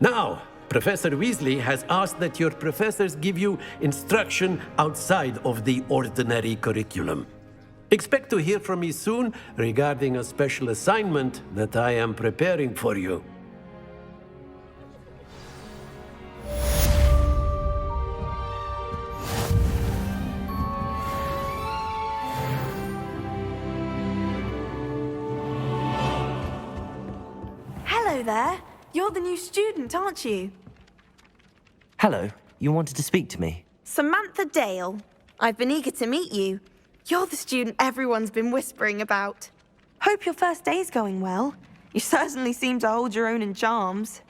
Now, Professor Weasley has asked that your professors give you instruction outside of the ordinary curriculum. Expect to hear from me soon regarding a special assignment that I am preparing for you. Hello there. You're the new student, aren't you? Hello, you wanted to speak to me? Samantha Dale. I've been eager to meet you. You're the student everyone's been whispering about. Hope your first day's going well. You certainly seem to hold your own in charms.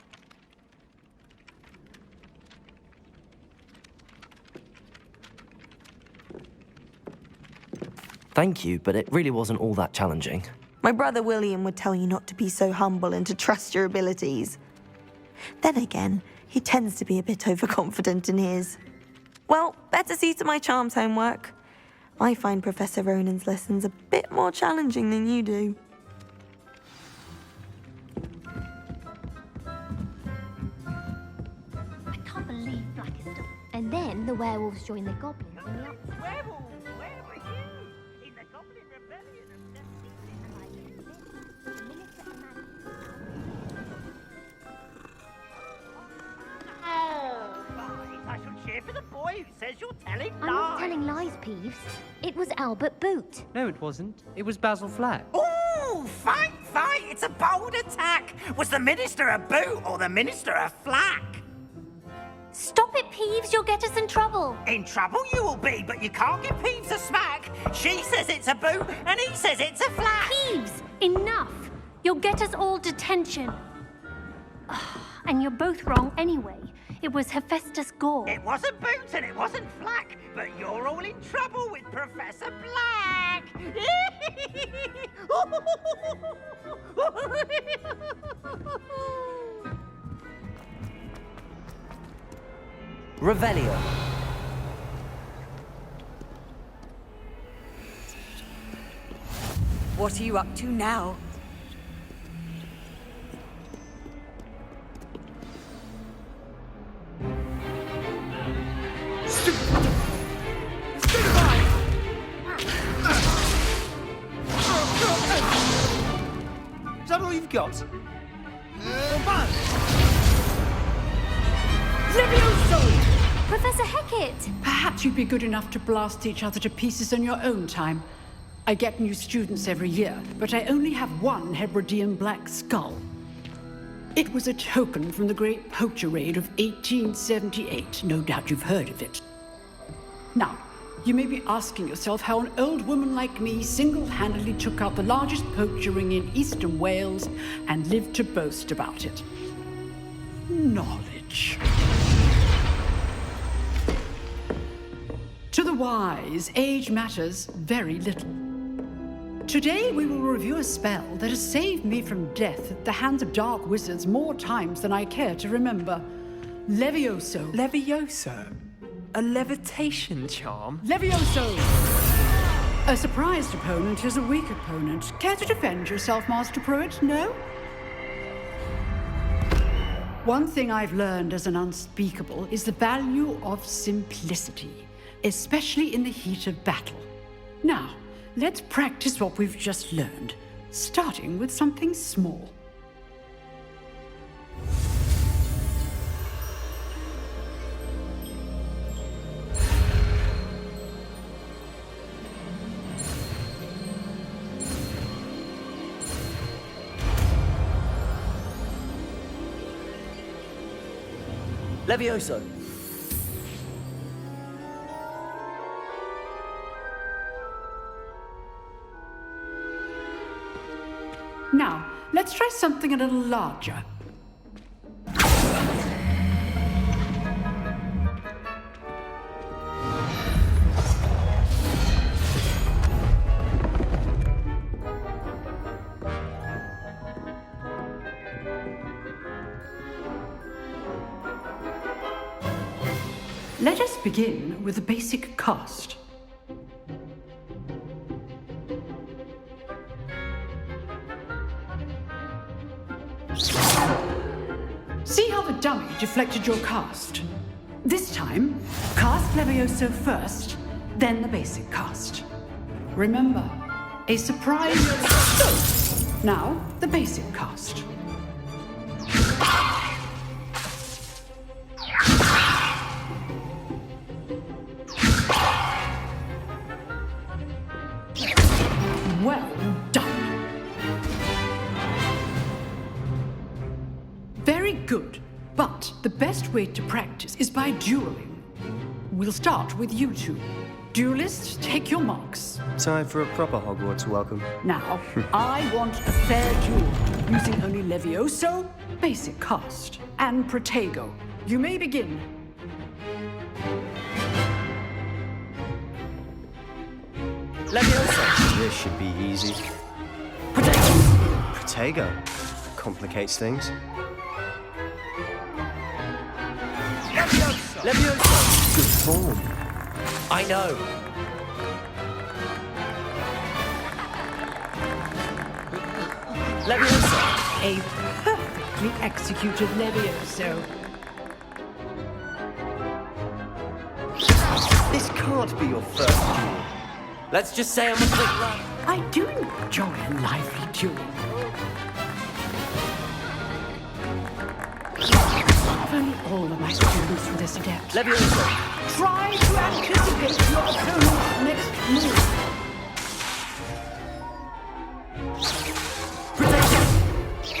Thank you, but it really wasn't all that challenging. My brother William would tell you not to be so humble and to trust your abilities. Then again, he tends to be a bit overconfident in his. Well, better see to my charms homework. I find Professor Ronan's lessons a bit more challenging than you do. I can't believe Black is done. And then the werewolves join the goblins in the up. Werewolves, where were you? In the Goblin Rebellion Oh, right. I shall cheer for the boy who says you're telling lies. I'm not telling lies, Peeves. It was Albert Boot. No, it wasn't. It was Basil Flack. Ooh, fight! It's a bold attack. Was the Minister a boot or the Minister a flack? Stop it, Peeves. You'll get us in trouble. In trouble you will be, but you can't give Peeves a smack. She says it's a boot, and he says it's a flack. Peeves, enough. You'll get us all detention. And you're both wrong anyway. It was Hephaestus Gore. It wasn't boot and it wasn't flack, but you're all in trouble with Professor Black. Revelio. What are you up to now? Is that all you've got? Professor Hecat! Perhaps you'd be good enough to blast each other to pieces on your own time. I get new students every year, but I only have one Hebridean black skull. It was a token from the Great Poacher Raid of 1878. No doubt you've heard of it. Now, you may be asking yourself how an old woman like me single-handedly took out the largest poacher ring in eastern Wales and lived to boast about it. Knowledge. To the wise, age matters very little. Today we will review a spell that has saved me from death at the hands of dark wizards more times than I care to remember. Levioso. Levioso? A levitation charm? Levioso! A surprised opponent is a weak opponent. Care to defend yourself, Master Pruitt? No? One thing I've learned as an unspeakable is the value of simplicity, especially in the heat of battle. Now, let's practice what we've just learned, starting with something small. Levioso. Now, let's try something a little larger. Let us begin with the basic cast. See how the dummy deflected your cast? This time, cast Levioso first, then the basic cast. Remember, a surprise... Now, the basic cast. Well done. Very good. But the best way to practice is by dueling. We'll start with you two. Duelists, take your marks. Time for a proper Hogwarts welcome. Now, I want a fair duel, using only Levioso, basic cast, and Protego. You may begin. Levioso. This should be easy. Protego! Protego. Complicates things. Levioso! Good form. I know. Levioso! A perfectly executed Levioso. This can't be your first duel. Let's just say I'm a quick run. I do enjoy a lively duel. If only all of my students were this adept. Levioso! Try to anticipate your opponent's next move.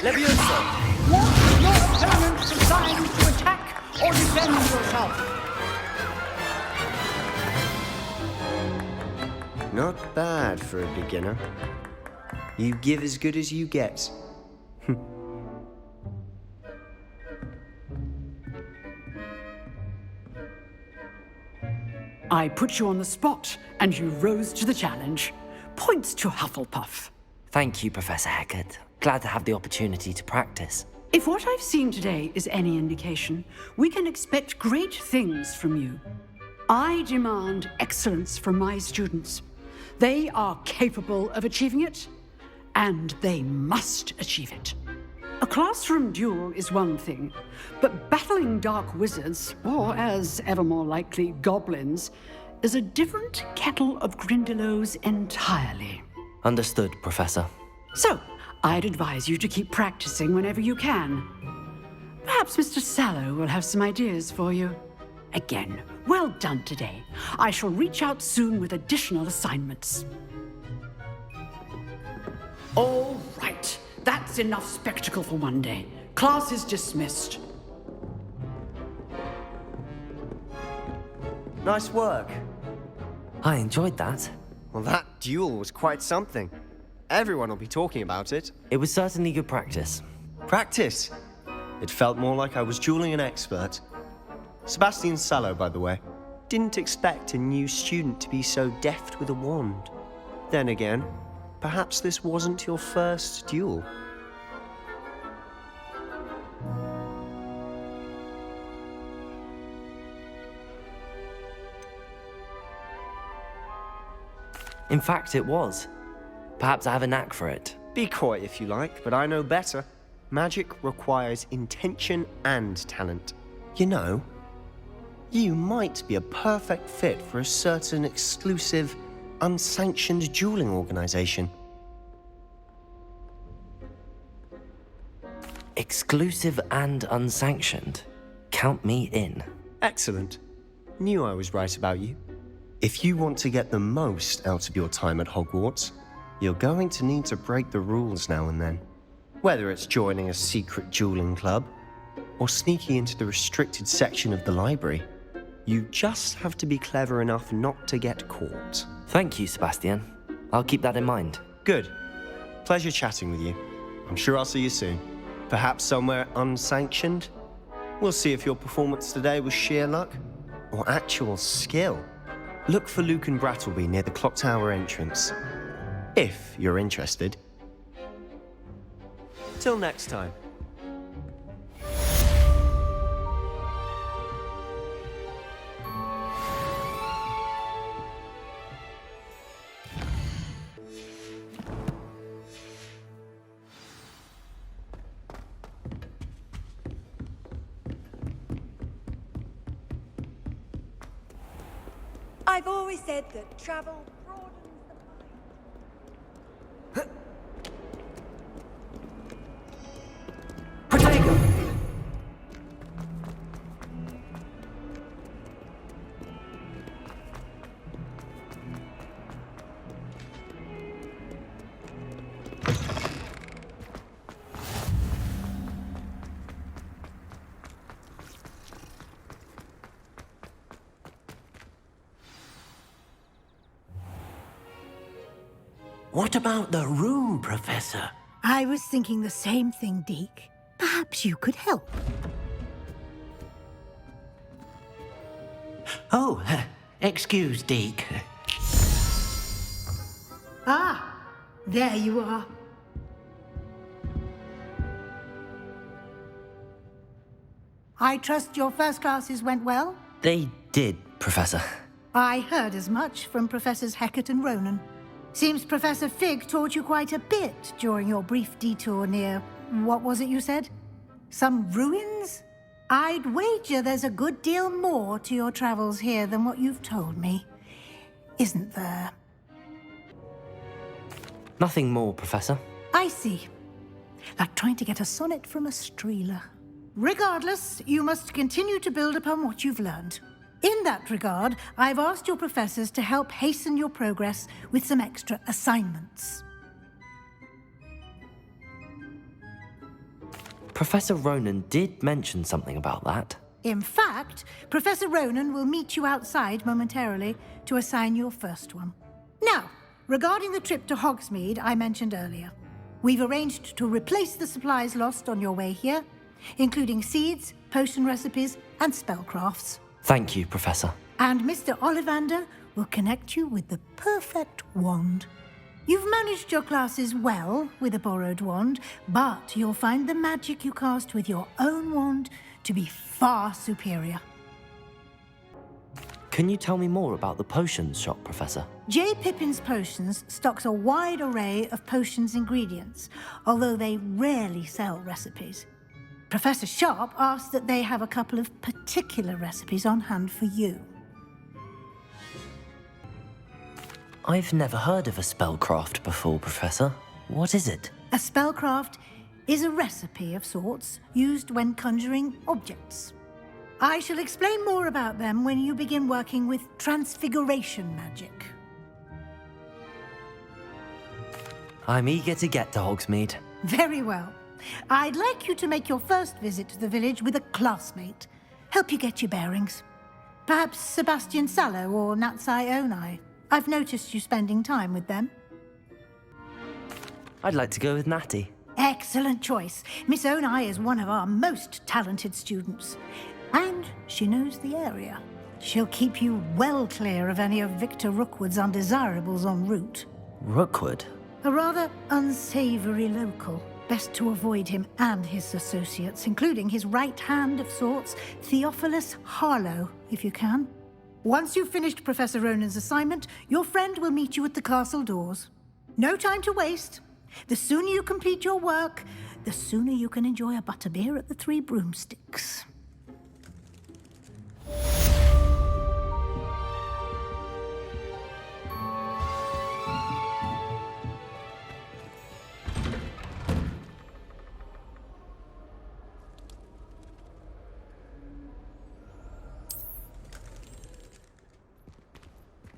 Levioso! Want your opponent's assigned to attack or defend yourself. Not bad for a beginner. You give as good as you get. I put you on the spot, and you rose to the challenge. Points to Hufflepuff. Thank you, Professor Hecat. Glad to have the opportunity to practice. If what I've seen today is any indication, we can expect great things from you. I demand excellence from my students. They are capable of achieving it, and they must achieve it. A classroom duel is one thing, but battling dark wizards, or as ever more likely, goblins, is a different kettle of Grindylows entirely. Understood, Professor. So, I'd advise you to keep practicing whenever you can. Perhaps Mr. Sallow will have some ideas for you. Again, well done today. I shall reach out soon with additional assignments. All right. That's enough spectacle for one day. Class is dismissed. Nice work. I enjoyed that. Well, that duel was quite something. Everyone will be talking about it. It was certainly good practice. Practice? It felt more like I was dueling an expert. Sebastian Sallow, by the way. Didn't expect a new student to be so deft with a wand. Then again, perhaps this wasn't your first duel. In fact, it was. Perhaps I have a knack for it. Be coy if you like, but I know better. Magic requires intention and talent. You know, you might be a perfect fit for a certain exclusive, unsanctioned dueling organization. Exclusive and unsanctioned. Count me in. Excellent. Knew I was right about you. If you want to get the most out of your time at Hogwarts, you're going to need to break the rules now and then. Whether it's joining a secret dueling club, or sneaking into the restricted section of the library, you just have to be clever enough not to get caught. Thank you, Sebastian. I'll keep that in mind. Good. Pleasure chatting with you. I'm sure I'll see you soon. Perhaps somewhere unsanctioned? We'll see if your performance today was sheer luck, or actual skill. Look for Luke and Brattleby near the clock tower entrance. If you're interested. Till next time. I've always said that travel broadens the mind. What about the room, Professor? I was thinking the same thing, Deke. Perhaps you could help. Oh, excuse, Deke. Ah, there you are. I trust your first classes went well? They did, Professor. I heard as much from Professors Hecat and Ronan. Seems Professor Fig taught you quite a bit during your brief detour near... what was it you said? Some ruins? I'd wager there's a good deal more to your travels here than what you've told me. Isn't there? Nothing more, Professor. I see. Like trying to get a sonnet from a streeler. Regardless, you must continue to build upon what you've learned. In that regard, I've asked your professors to help hasten your progress with some extra assignments. Professor Ronan did mention something about that. In fact, Professor Ronan will meet you outside momentarily to assign your first one. Now, regarding the trip to Hogsmeade I mentioned earlier, we've arranged to replace the supplies lost on your way here, including seeds, potion recipes, and spellcrafts. Thank you, Professor. And Mr. Ollivander will connect you with the perfect wand. You've managed your classes well with a borrowed wand, but you'll find the magic you cast with your own wand to be far superior. Can you tell me more about the potions shop, Professor? J. Pippin's Potions stocks a wide array of potions ingredients, although they rarely sell recipes. Professor Sharp asked that they have a couple of particular recipes on hand for you. I've never heard of a spellcraft before, Professor. What is it? A spellcraft is a recipe of sorts used when conjuring objects. I shall explain more about them when you begin working with transfiguration magic. I'm eager to get to Hogsmeade. Very well. I'd like you to make your first visit to the village with a classmate. Help you get your bearings. Perhaps Sebastian Sallow or Natsai Onai. I've noticed you spending time with them. I'd like to go with Natty. Excellent choice. Miss Onai is one of our most talented students. And she knows the area. She'll keep you well clear of any of Victor Rookwood's undesirables en route. Rookwood? A rather unsavory local. Best to avoid him and his associates, including his right hand of sorts, Theophilus Harlow, if you can. Once you've finished Professor Ronan's assignment, your friend will meet you at the castle doors. No time to waste. The sooner you complete your work, the sooner you can enjoy a butterbeer at the Three Broomsticks.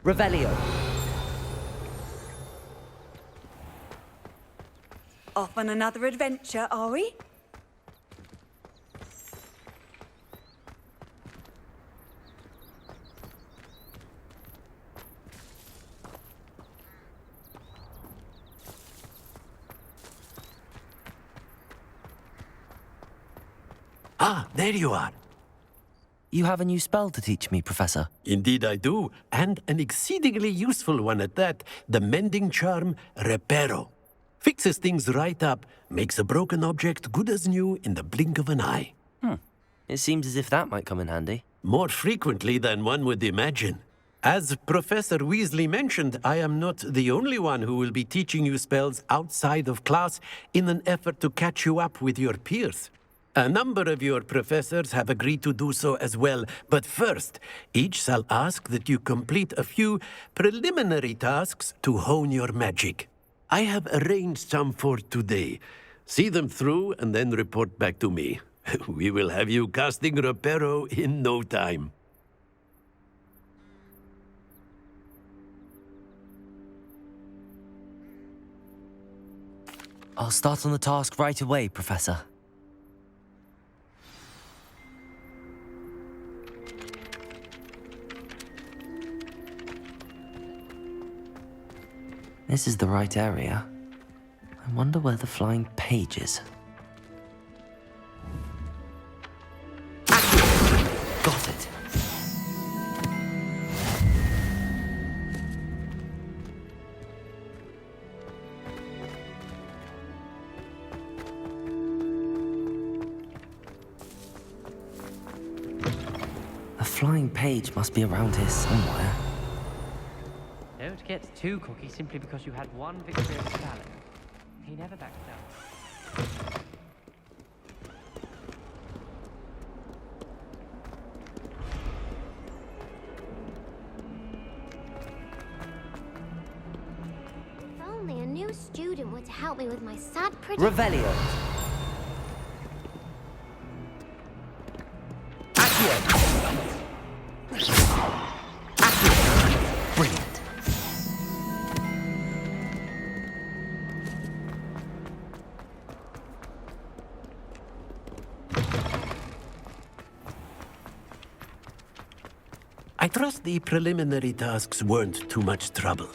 Revelio. Off on another adventure, are we? Ah, there you are. You have a new spell to teach me, Professor. Indeed I do, and an exceedingly useful one at that. The mending charm, Reparo. Fixes things right up, makes a broken object good as new in the blink of an eye. It seems as if that might come in handy. More frequently than one would imagine. As Professor Weasley mentioned, I am not the only one who will be teaching you spells outside of class in an effort to catch you up with your peers. A number of your professors have agreed to do so as well, but first, each shall ask that you complete a few preliminary tasks to hone your magic. I have arranged some for today. See them through and then report back to me. We will have you casting Reparo in no time. I'll start on the task right away, Professor. This is the right area. I wonder where the flying page is. Got it. flying page must be around here somewhere. Don't get too cocky simply because you had one victorious challenge. He never backed down. If only a new student were to help me with my sad Revelio. Brilliant. I trust the preliminary tasks weren't too much trouble.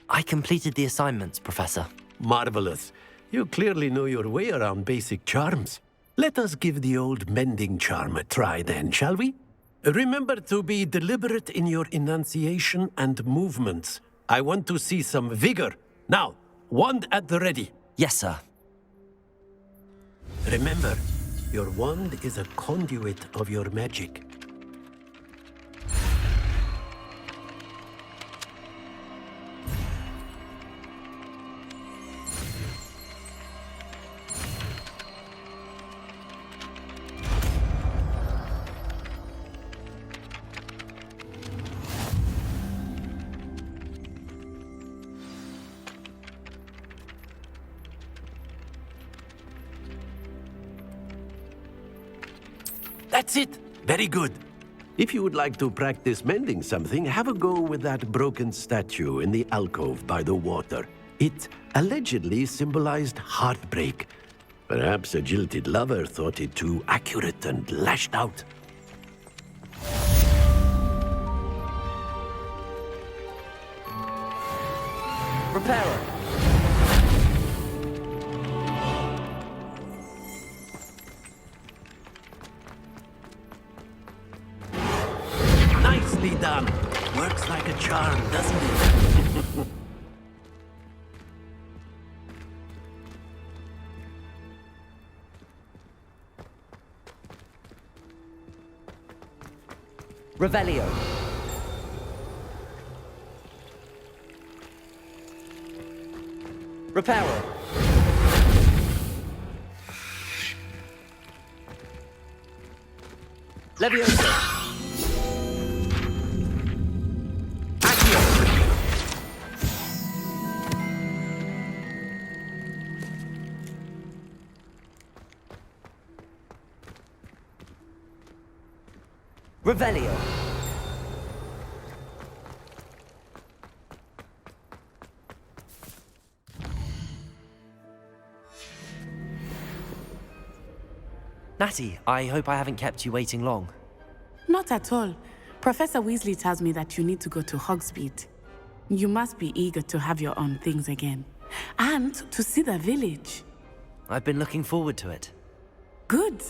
I completed the assignments, Professor. Marvelous. You clearly know your way around basic charms. Let us give the old mending charm a try then, shall we? Remember to be deliberate in your enunciation and movements. I want to see some vigor. Now, wand at the ready. Yes, sir. Remember, your wand is a conduit of your magic. That's it! Very good. If you would like to practice mending something, have a go with that broken statue in the alcove by the water. It allegedly symbolized heartbreak. Perhaps a jilted lover thought it too accurate and lashed out. Repairer. Nicely done. Works like a charm, doesn't it? Revelio. Repairer. Leviosa. Revelio. Natty, I hope I haven't kept you waiting long. Not at all. Professor Weasley tells me that you need to go to Hogsmeade. You must be eager to have your own things again. And to see the village. I've been looking forward to it. Good.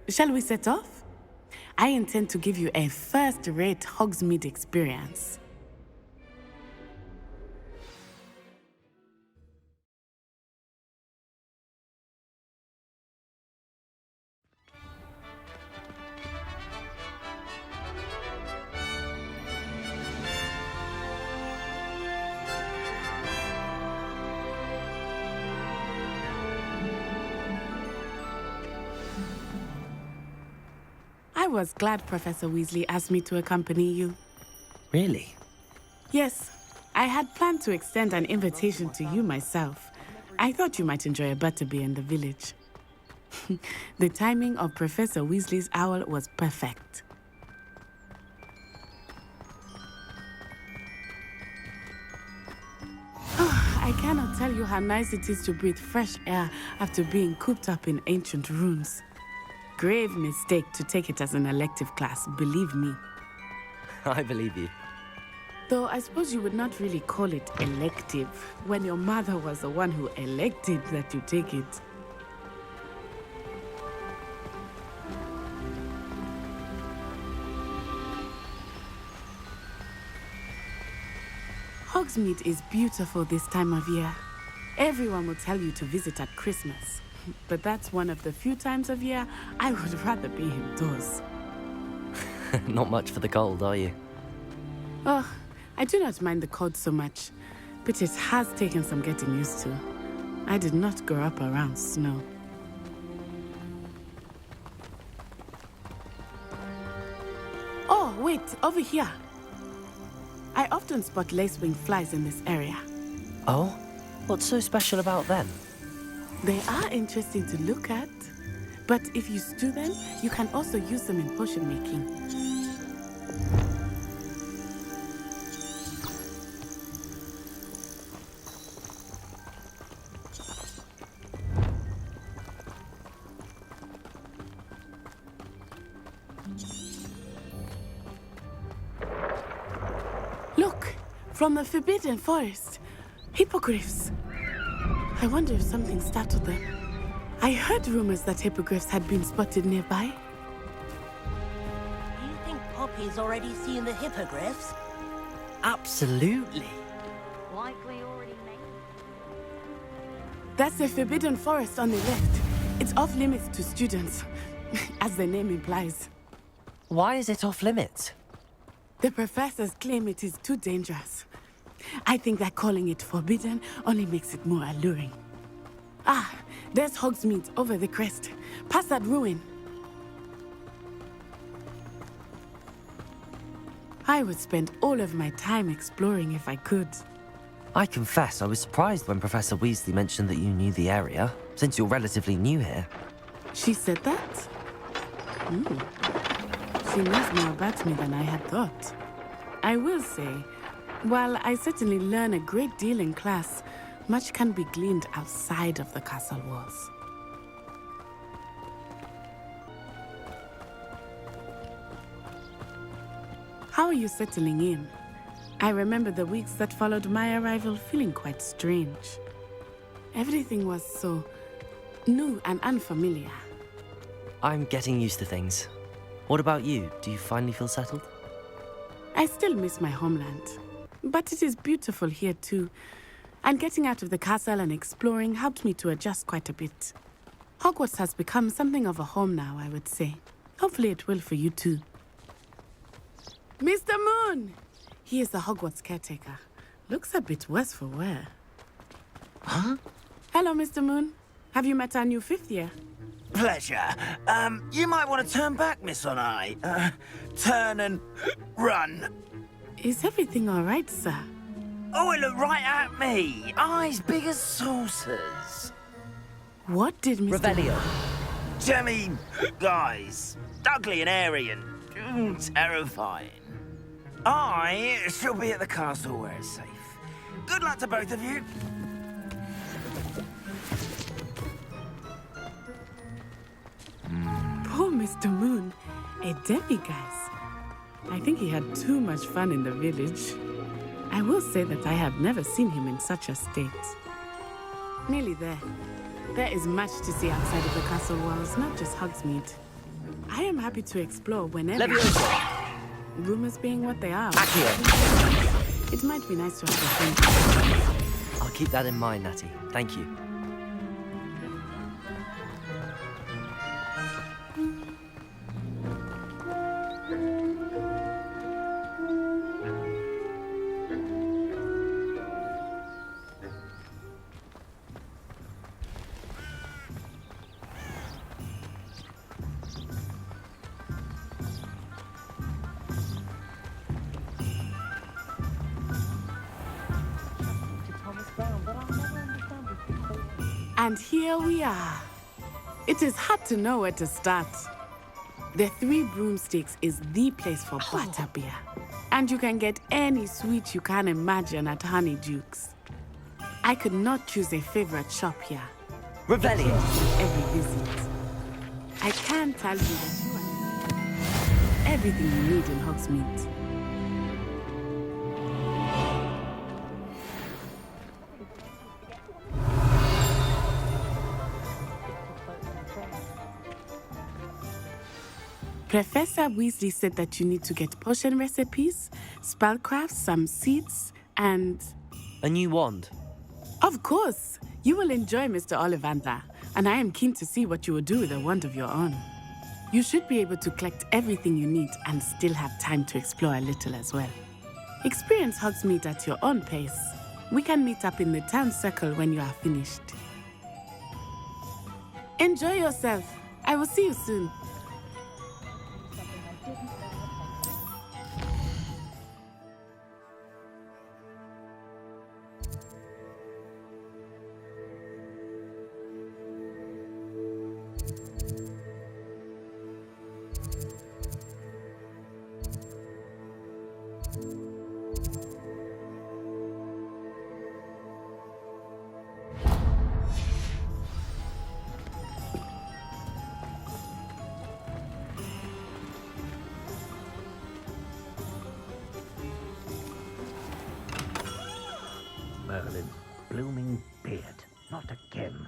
Shall we set off? I intend to give you a first-rate Hogsmeade experience. I was glad Professor Weasley asked me to accompany you. Really? Yes. I had planned to extend an invitation to you myself. I thought you might enjoy a butterbeer in the village. The timing of Professor Weasley's owl was perfect. I cannot tell you how nice it is to breathe fresh air after being cooped up in ancient rooms. Grave mistake to take it as an elective class, believe me. I believe you. Though I suppose you would not really call it elective when your mother was the one who elected that you take it. Hogsmeade is beautiful this time of year. Everyone will tell you to visit at Christmas. But that's one of the few times of year I would rather be indoors. Not much for the cold, are you? Oh, I do not mind the cold so much, but it has taken some getting used to. I did not grow up around snow. Oh, wait, over here. I often spot lacewing flies in this area. Oh? What's so special about them? They are interesting to look at, but if you stew them, you can also use them in potion making. Look, from the Forbidden Forest, hippogriffs. I wonder if something startled them. I heard rumors that hippogriffs had been spotted nearby. Do you think Poppy's already seen the hippogriffs? Absolutely. Likely already made. That's the Forbidden Forest on the left. It's off limits to students, as the name implies. Why is it off limits? The professors claim it is too dangerous. I think that calling it forbidden only makes it more alluring. Ah, there's Hogsmeade over the crest. Past that ruin. I would spend all of my time exploring if I could. I confess I was surprised when Professor Weasley mentioned that you knew the area, since you're relatively new here. She said that? She knows more about me than I had thought. I will say, while I certainly learn a great deal in class, much can be gleaned outside of the castle walls. How are you settling in? I remember the weeks that followed my arrival feeling quite strange. Everything was so new and unfamiliar. I'm getting used to things. What about you? Do you finally feel settled? I still miss my homeland, but it is beautiful here too. And getting out of the castle and exploring helped me to adjust quite a bit. Hogwarts has become something of a home now, I would say. Hopefully it will for you too. Mr. Moon! He is the Hogwarts caretaker. Looks a bit worse for wear. Huh? Hello, Mr. Moon. Have you met our new 5th year? Pleasure. You might want to turn back, Miss Onai. Turn and run. Is everything all right, sir? Oh, it looked right at me. Eyes big as saucers. What did Mr. Revelio. Jemmy, guys. Ugly and airy and terrifying. I shall be at the castle where it's safe. Good luck to both of you. Poor Mr. Moon, a demiguise. I think he had too much fun in the village. I will say that I have never seen him in such a state. Nearly there. There is much to see outside of the castle walls, not just Hogsmeade. I am happy to explore whenever... Leviosa. Rumors being what they are. Accio. It might be nice to have a friend. I'll keep that in mind, Natty. Thank you. And here we are. It is hard to know where to start. The Three Broomsticks is the place for butterbeer. And you can get any sweet you can imagine at Honeyduke's. I could not choose a favorite shop here. Revelio. Every visit. I can tell you that you are everything you need in Hogsmeade. Professor Weasley said that you need to get potion recipes, spellcrafts, some seeds, and... A new wand. Of course! You will enjoy Mr. Ollivander, and I am keen to see what you will do with a wand of your own. You should be able to collect everything you need and still have time to explore a little as well. Experience Hogsmeade at your own pace. We can meet up in the town circle when you are finished. Enjoy yourself. I will see you soon. Merlin's blooming beard. Not again.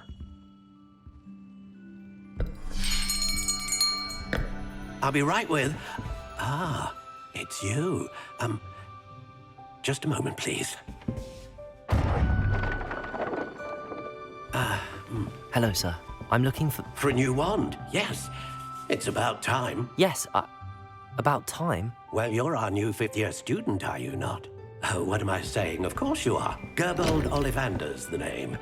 I'll be right with... Ah, it's you. Just a moment, please. Hello, sir. I'm looking for... For a new wand, yes. It's about time. Yes, about time? Well, you're our new fifth-year student, are you not? Oh, what am I saying? Of course you are. Gerbold Ollivander's the name.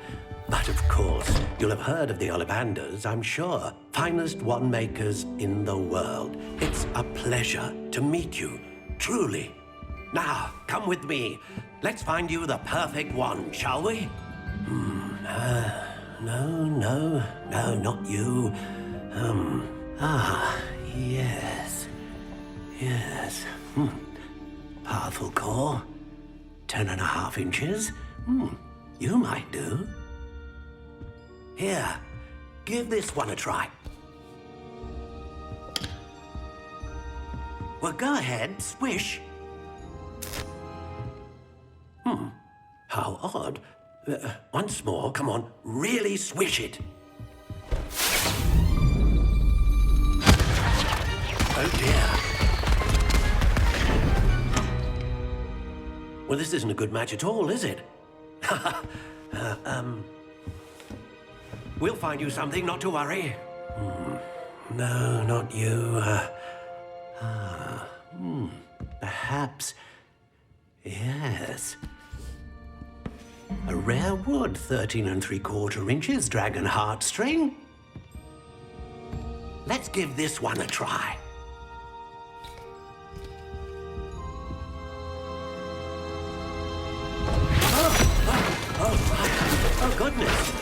But of course, you'll have heard of the Ollivanders, I'm sure. Finest wand makers in the world. It's a pleasure to meet you, truly. Now, come with me. Let's find you the perfect wand, shall we? No, not you. Yes. Powerful core. 10.5 inches. You might do. Here, give this one a try. Well, go ahead, swish. How odd. Once more, come on, really swish it. Oh dear. Well, this isn't a good match at all, is it? We'll find you something, not to worry. No, not you. Perhaps... Yes. A rare wood, 13 3/4 inches, dragon heartstring. Let's give this one a try. Oh, goodness.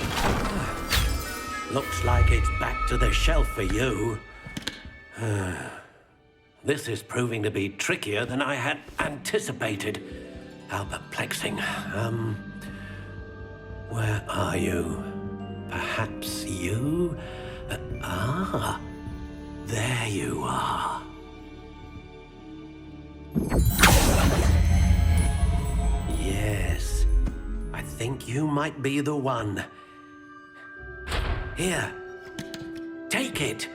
Looks like it's back to the shelf for you. This is proving to be trickier than I had anticipated. How perplexing. Where are you? Perhaps you? There you are. Yes, I think you might be the one. Here, take it.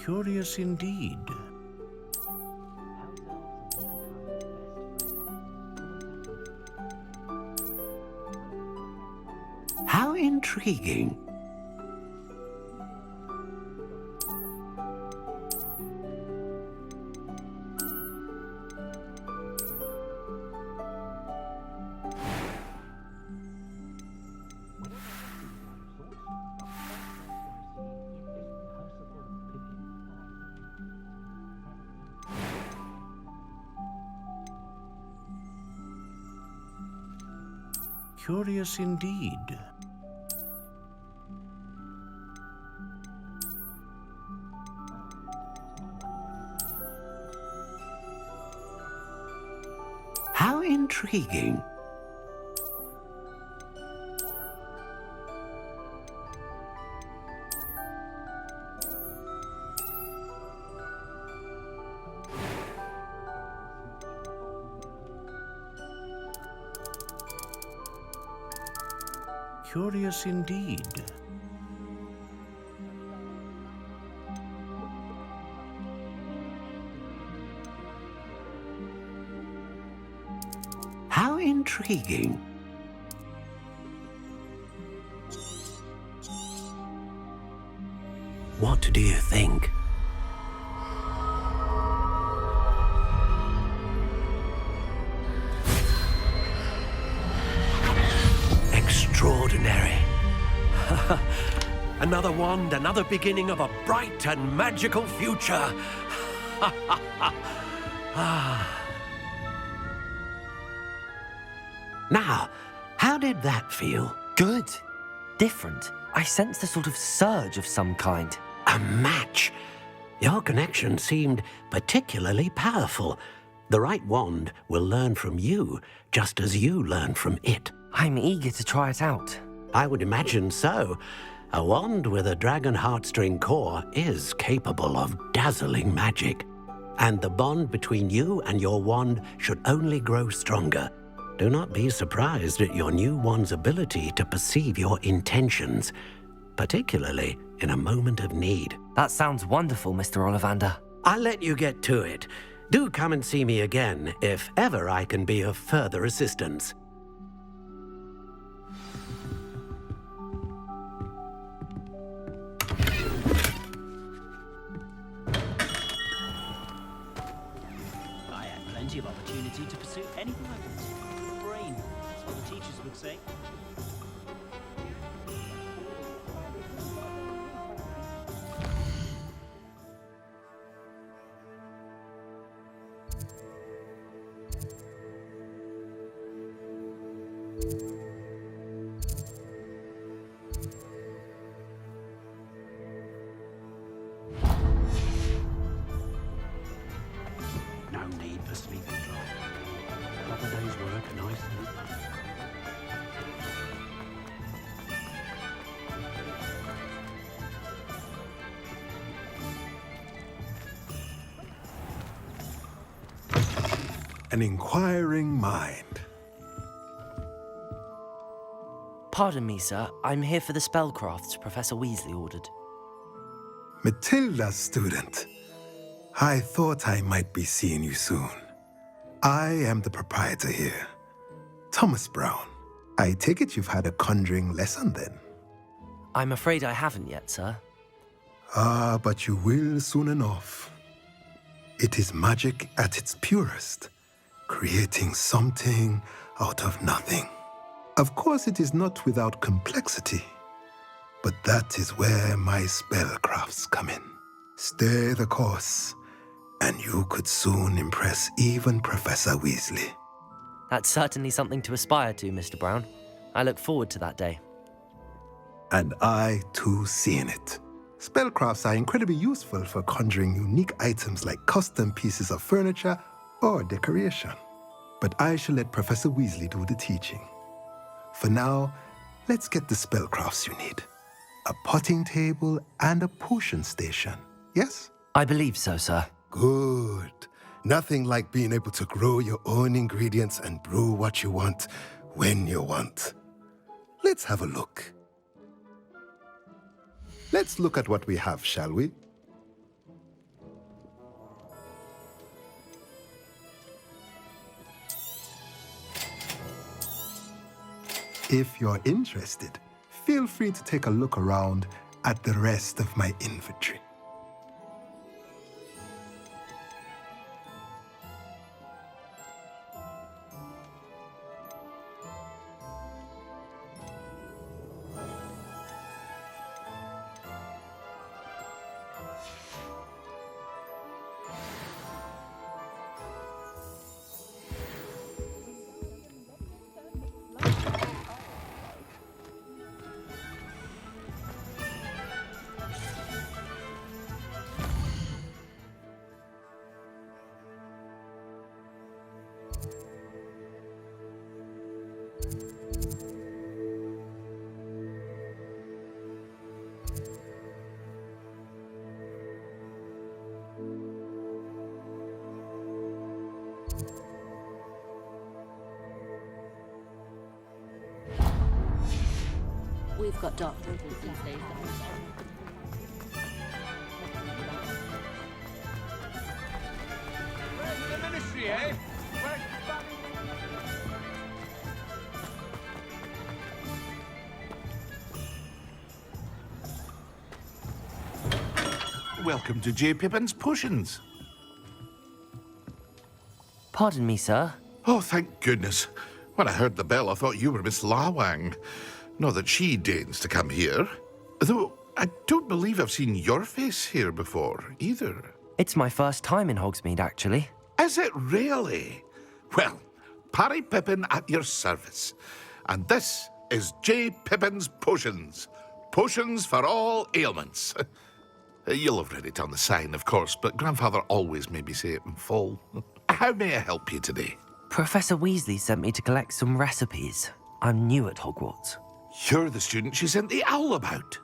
Curious indeed. How intriguing. Curious indeed. How intriguing. Curious indeed. intriguing. What do you think? Extraordinary. Another wand, another beginning of a bright and magical future. Now, how did that feel? Good. Different. I sensed a sort of surge of some kind. A match. Your connection seemed particularly powerful. The right wand will learn from you, just as you learn from it. I'm eager to try it out. I would imagine so. A wand with a dragon heartstring core is capable of dazzling magic. And the bond between you and your wand should only grow stronger. Do not be surprised at your new wand's ability to perceive your intentions, particularly in a moment of need. That sounds wonderful, Mr. Ollivander. I'll let you get to it. Do come and see me again if ever I can be of further assistance. I had plenty of opportunity to pursue anything I wanted. Brain, that's what the teachers would say. No need for sleeping drop. Couple days' work, nice and An inquiring mind. Pardon me, sir. I'm here for the spellcrafts Professor Weasley ordered. Matilda's student. I thought I might be seeing you soon. I am the proprietor here, Thomas Brown. I take it you've had a conjuring lesson then? I'm afraid I haven't yet, sir. Ah, but you will soon enough. It is magic at its purest, creating something out of nothing. Of course, it is not without complexity, but that is where my spellcrafts come in. Stay the course, and you could soon impress even Professor Weasley. That's certainly something to aspire to, Mr. Brown. I look forward to that day. And I, too, seeing it. Spellcrafts are incredibly useful for conjuring unique items like custom pieces of furniture or decoration. But I shall let Professor Weasley do the teaching. For now, let's get the spellcrafts you need. A potting table and a potion station, yes? I believe so, sir. Good. Nothing like being able to grow your own ingredients and brew what you want when you want. Let's have a look. Let's look at what we have, shall we? If you're interested, feel free to take a look around at the rest of my inventory. We've got doctors these days. The ministry, eh? welcome to J. Pippin's Potions. Pardon me, sir. Oh, thank goodness. When I heard the bell, I thought you were Miss Lawang. Not that she deigns to come here. Though, I don't believe I've seen your face here before, either. It's my first time in Hogsmeade, actually. Is it really? Well, Parry Pippin at your service. And this is J. Pippin's Potions. Potions for all ailments. You'll have read it on the sign, of course, but Grandfather always made me say it in full. How may I help you today? Professor Weasley sent me to collect some recipes. I'm new at Hogwarts. You're the student she sent the owl about.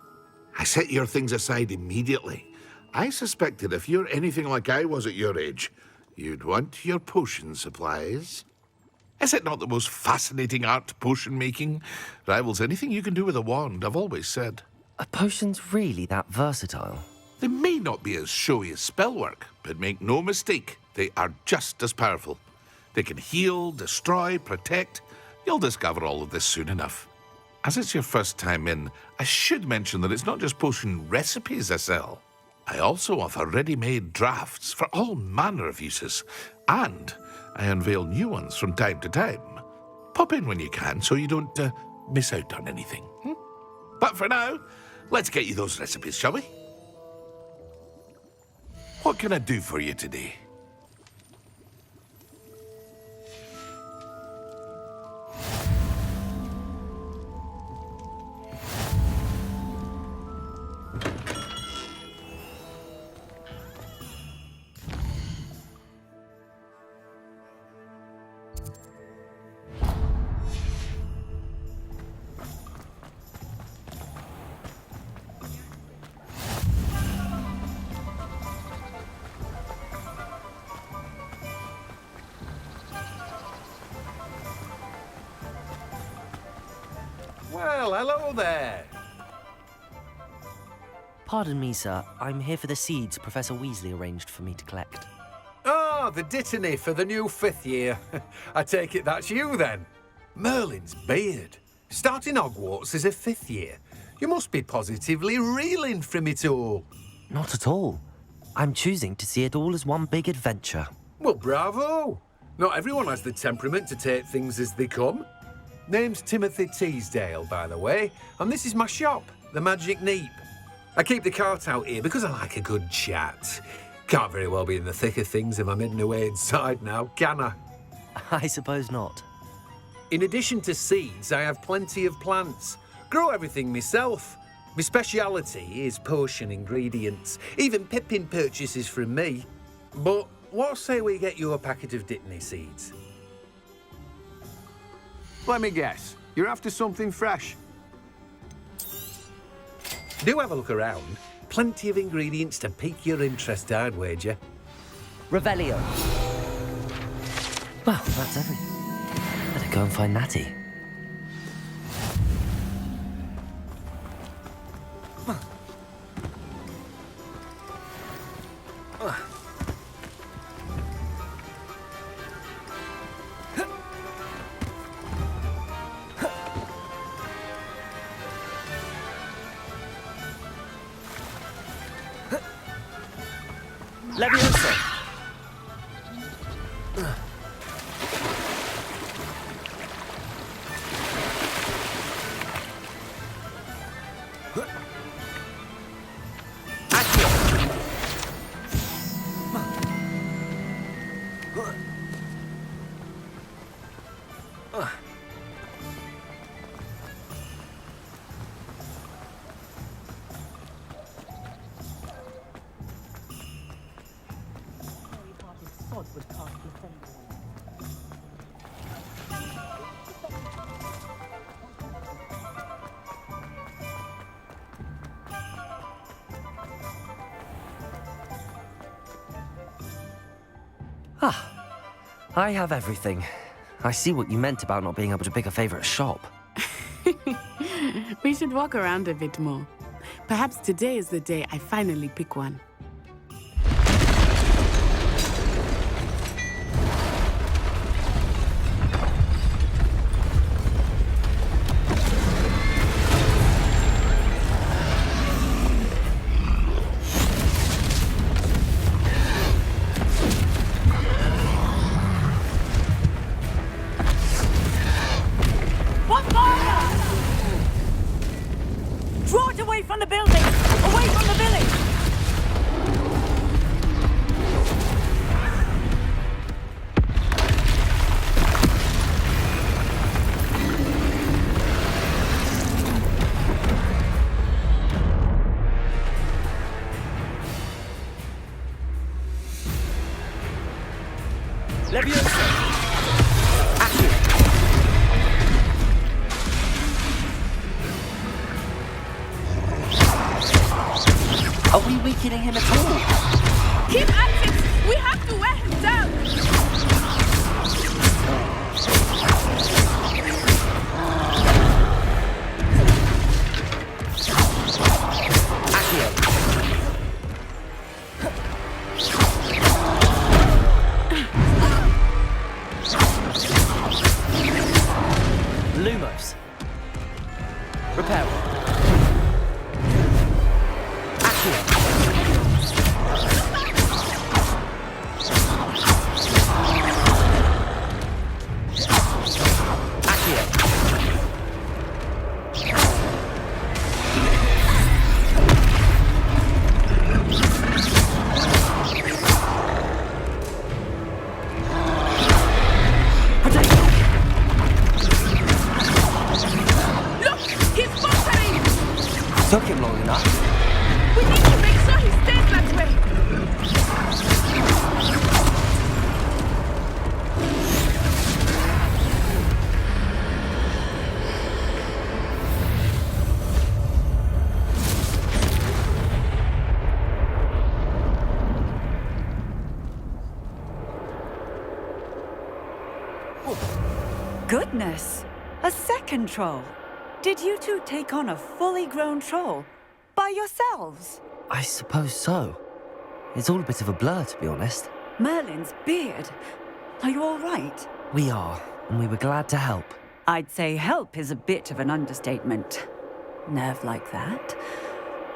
I set your things aside immediately. I suspected if you're anything like I was at your age, you'd want your potion supplies. Is it not the most fascinating art, potion making? Rivals anything you can do with a wand, I've always said. Are potions really that versatile? They may not be as showy as spellwork, but make no mistake, they are just as powerful. They can heal, destroy, protect. You'll discover all of this soon enough. As it's your first time in, I should mention that it's not just potion recipes I sell. I also offer ready-made drafts for all manner of uses, and I unveil new ones from time to time. Pop in when you can so you don't miss out on anything. But for now, let's get you those recipes, shall we? What can I do for you today? Well, hello there. Pardon me, sir. I'm here for the seeds Professor Weasley arranged for me to collect. Oh, the dittany for the new 5th year. I take it that's you, then. Merlin's beard. Starting Hogwarts as a 5th year. You must be positively reeling from it all. Not at all. I'm choosing to see it all as one big adventure. Well, bravo. Not everyone has the temperament to take things as they come. Name's Timothy Teasdale, by the way, and this is my shop, the Magic Neep. I keep the cart out here because I like a good chat. Can't very well be in the thick of things if I'm hidden away inside now, can I? I suppose not. In addition to seeds, I have plenty of plants. Grow everything myself. My speciality is potion ingredients. Even Pippin purchases from me. But what say we get you a packet of Dittany seeds? Let me guess. You're after something fresh. Do have a look around. Plenty of ingredients to pique your interest, I'd wager. Revelio. Well, that's everything. Better go and find Natty. Leviosa! I have everything. I see what you meant about not being able to pick a favorite shop. We should walk around a bit more. Perhaps today is the day I finally pick one. Leviosa! Are we weakening him at all? Keep at it! We have to wear him down! Lumos. Repair. Took him long enough. We need to make sure he stays that way! Goodness! A second troll. Did you two take on a fully grown troll? By yourselves? I suppose so. It's all a bit of a blur, to be honest. Merlin's beard. Are you all right? We are, and we were glad to help. I'd say help is a bit of an understatement. Nerve like that?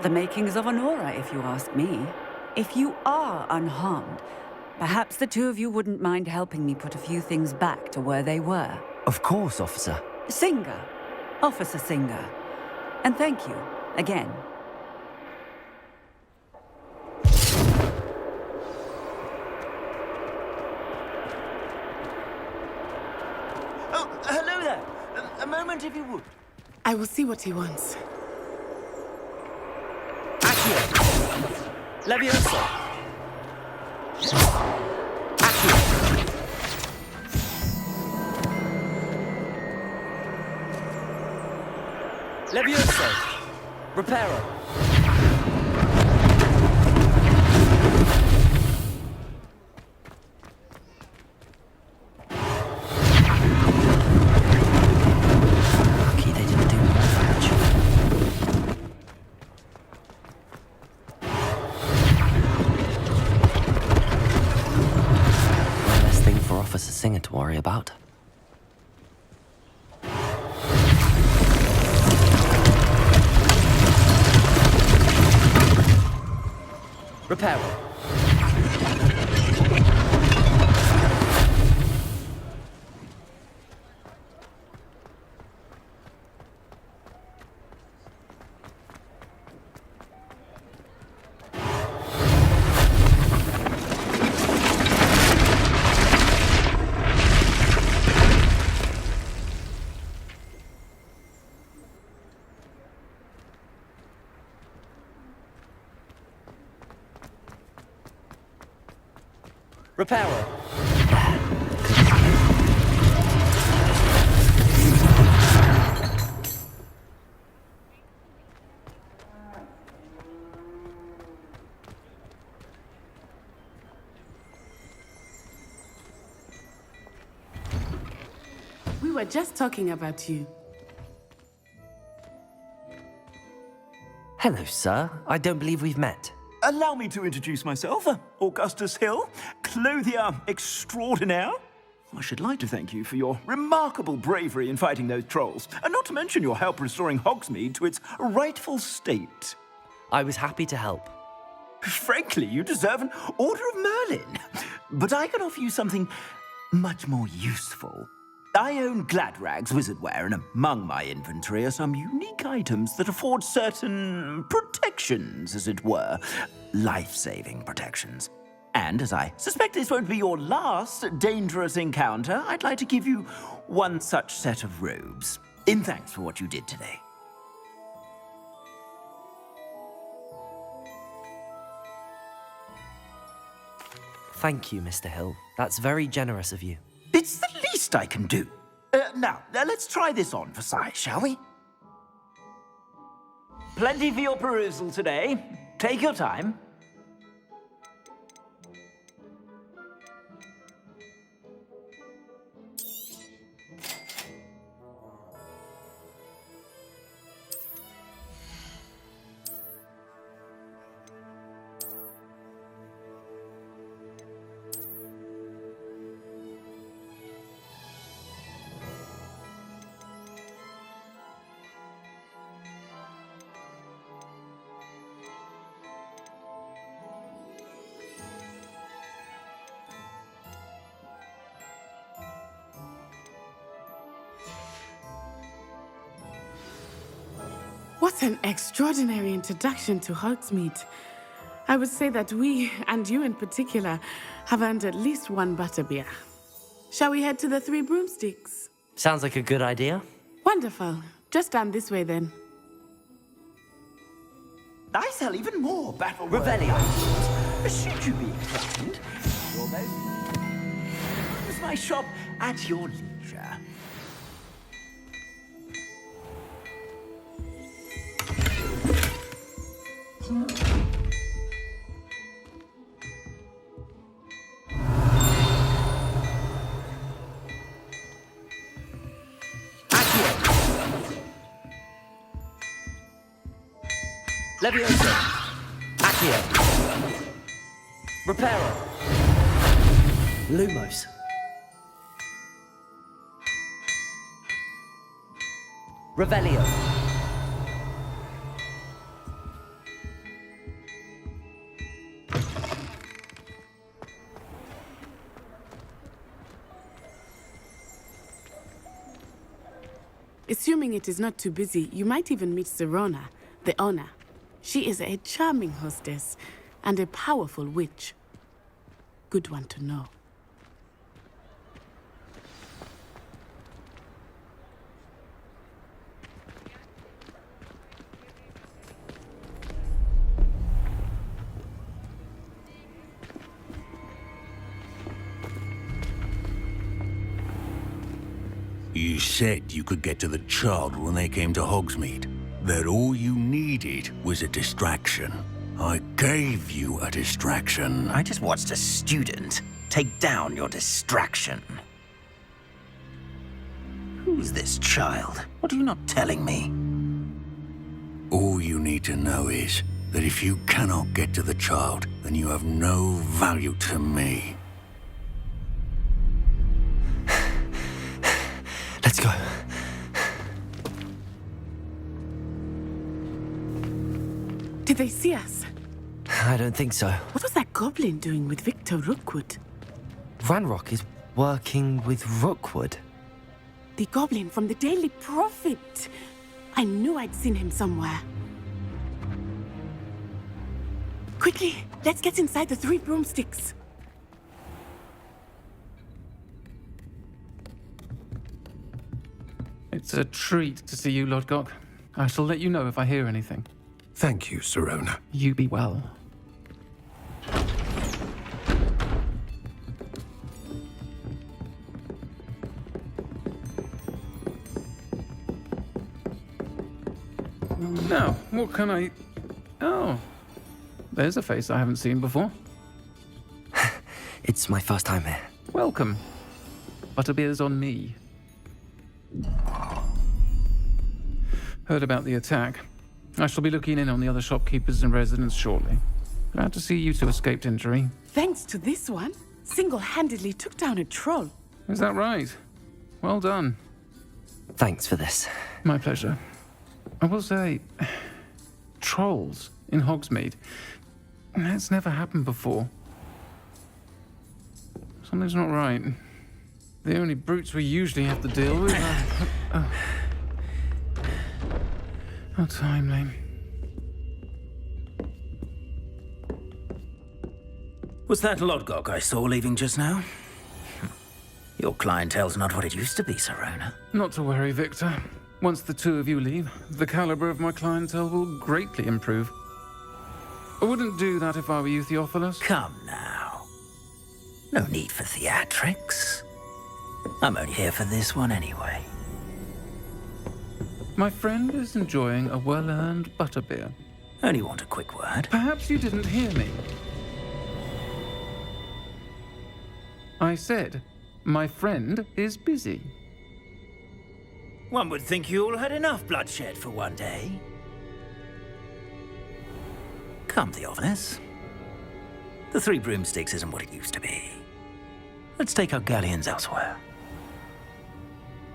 The makings of an aura, if you ask me. If you are unharmed, perhaps the two of you wouldn't mind helping me put a few things back to where they were. Of course, officer. Singer. Officer Singer. And thank you, again. Oh, hello there. A moment, if you would. I will see what he wants. Leviosa! Leviosa! Reparo! Lucky they didn't do more damage. One less thing for Officer Singer to worry about. Reparo. Reparo. We were just talking about you. Hello, sir. I don't believe we've met. Allow me to introduce myself, Augustus Hill, clothier extraordinaire. I should like to thank you for your remarkable bravery in fighting those trolls, and not to mention your help restoring Hogsmeade to its rightful state. I was happy to help. Frankly, you deserve an Order of Merlin. But I can offer you something much more useful. I own Gladrag's wizardware, and among my inventory are some unique items that afford certain protections, as it were. Life-saving protections. And as I suspect this won't be your last dangerous encounter, I'd like to give you one such set of robes, in thanks for what you did today. Thank you, Mr. Hill. That's very generous of you. It's the least I can do. Now, let's try this on for size, shall we? Plenty for your perusal today. Take your time. What an extraordinary introduction to Hogsmeade. I would say that we, and you in particular, have earned at least one butterbeer. Shall we head to the Three Broomsticks? Sounds like a good idea. Wonderful. Just down this way then. I sell even more battle Revelio. Should you be inclined, it's my shop at your leisure. Leviosa. Accio. Reparo. Lumos. Revelio. Assuming it is not too busy, you might even meet Serona, the owner. She is a charming hostess and a powerful witch. Good one to know. You said you could get to the child when they came to Hogsmeade. That all you needed was a distraction. I gave you a distraction. I just watched a student take down your distraction. Who's this child? What are you not telling me? All you need to know is that if you cannot get to the child, then you have no value to me. Let's go. Did they see us? I don't think so. What was that goblin doing with Victor Rookwood? Ranrock is working with Rookwood. The goblin from the Daily Prophet. I knew I'd seen him somewhere. Quickly, let's get inside the Three Broomsticks. It's a treat to see you, Lodgok. I shall let you know if I hear anything. Thank you, Serona. You be well. Now, what can I... Oh, there's a face I haven't seen before. It's my first time here. Welcome. Butterbeer's on me. Heard about the attack. I shall be looking in on the other shopkeepers and residents shortly. Glad to see you two escaped injury. Thanks to this one, single-handedly took down a troll. Is that right? Well done. Thanks for this. My pleasure. I will say, trolls in Hogsmeade. That's never happened before. Something's not right. The only brutes we usually have to deal with are... How timely. Was that Lodgok I saw leaving just now? Your clientele's not what it used to be, Serona. Not to worry, Victor. Once the two of you leave, the caliber of my clientele will greatly improve. I wouldn't do that if I were you, Theophilus. Come now. No need for theatrics. I'm only here for this one anyway. My friend is enjoying a well-earned butterbeer. Only want a quick word. Perhaps you didn't hear me. I said, my friend is busy. One would think you all had enough bloodshed for one day. Come, Theophilus. The Three Broomsticks isn't what it used to be. Let's take our galleons elsewhere.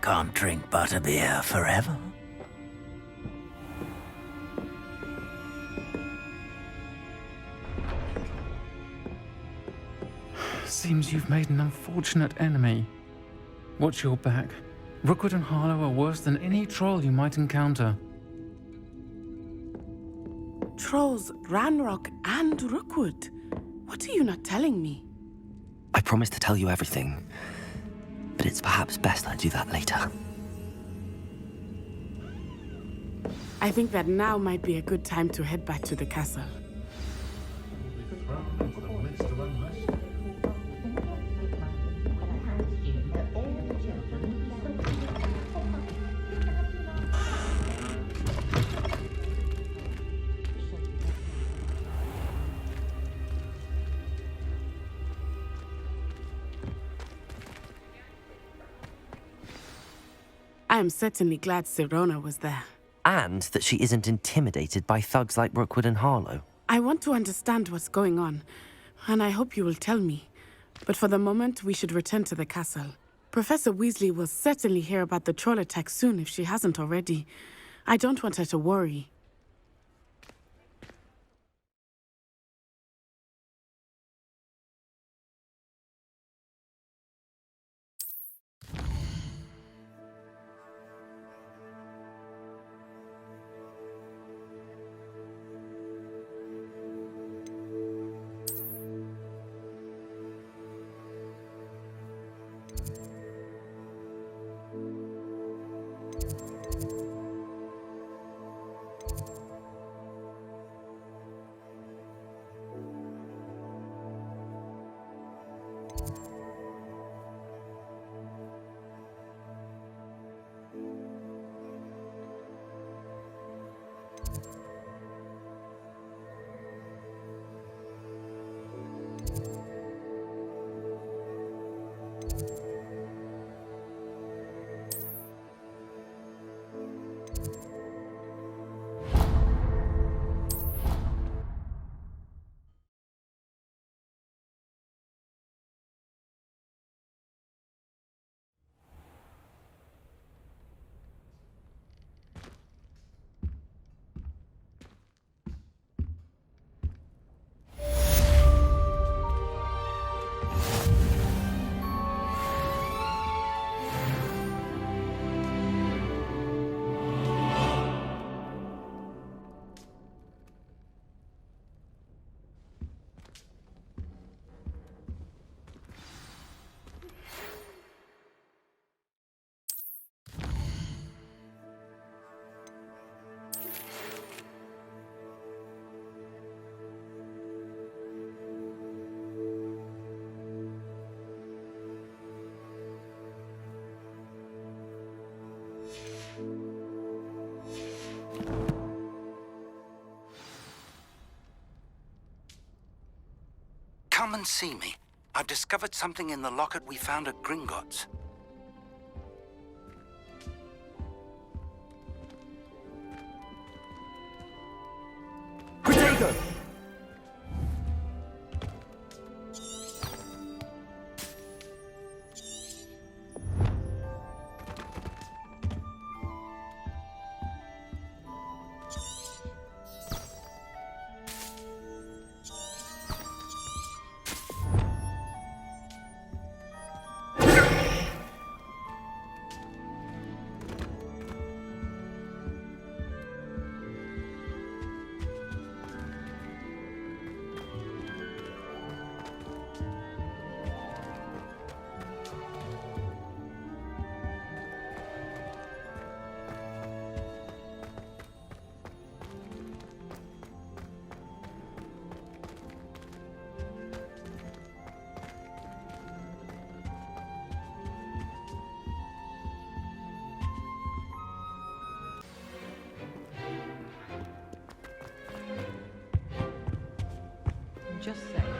Can't drink butterbeer forever. Seems you've made an unfortunate enemy. Watch your back. Rookwood and Harlow are worse than any troll you might encounter. Trolls, Ranrock, and Rookwood. What are you not telling me? I promised to tell you everything, but it's perhaps best I do that later. I think that now might be a good time to head back to the castle. I am certainly glad Sirona was there. And that she isn't intimidated by thugs like Rookwood and Harlow. I want to understand what's going on, and I hope you will tell me. But for the moment, we should return to the castle. Professor Weasley will certainly hear about the troll attack soon if she hasn't already. I don't want her to worry. Come and see me. I've discovered something in the locket we found at Gringotts. Protego! Just saying.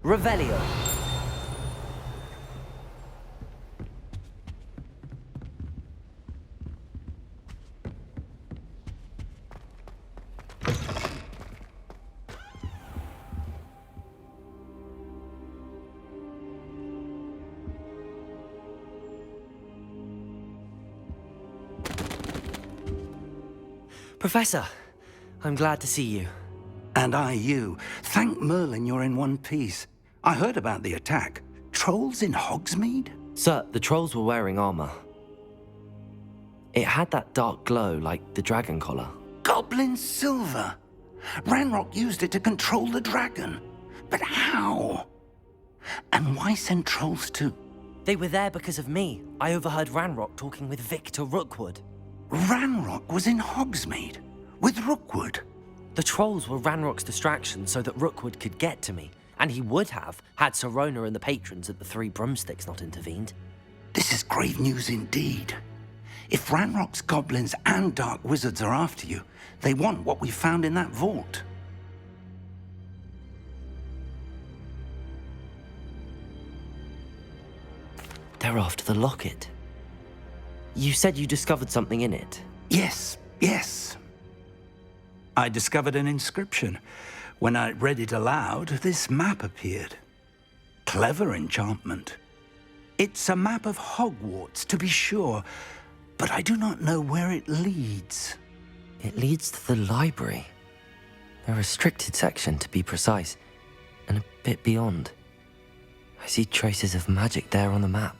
Revelio. Professor, I'm glad to see you. And I you. Thank Merlin you're in one piece. I heard about the attack. Trolls in Hogsmeade? Sir, the trolls were wearing armor. It had that dark glow like the dragon collar. Goblin silver. Ranrock used it to control the dragon. But how? And why send trolls too? They were there because of me. I overheard Ranrock talking with Victor Rookwood. Ranrock was in Hogsmeade? With Rookwood? The trolls were Ranrock's distraction so that Rookwood could get to me. And he would have, had Sirona and the patrons at the Three Broomsticks not intervened. This is grave news indeed. If Ranrock's goblins and dark wizards are after you, they want what we found in that vault. They're after the locket. You said you discovered something in it. Yes. I discovered an inscription. When I read it aloud, this map appeared. Clever enchantment. It's a map of Hogwarts, to be sure, but I do not know where it leads. It leads to the library. A restricted section, to be precise, and a bit beyond. I see traces of magic there on the map.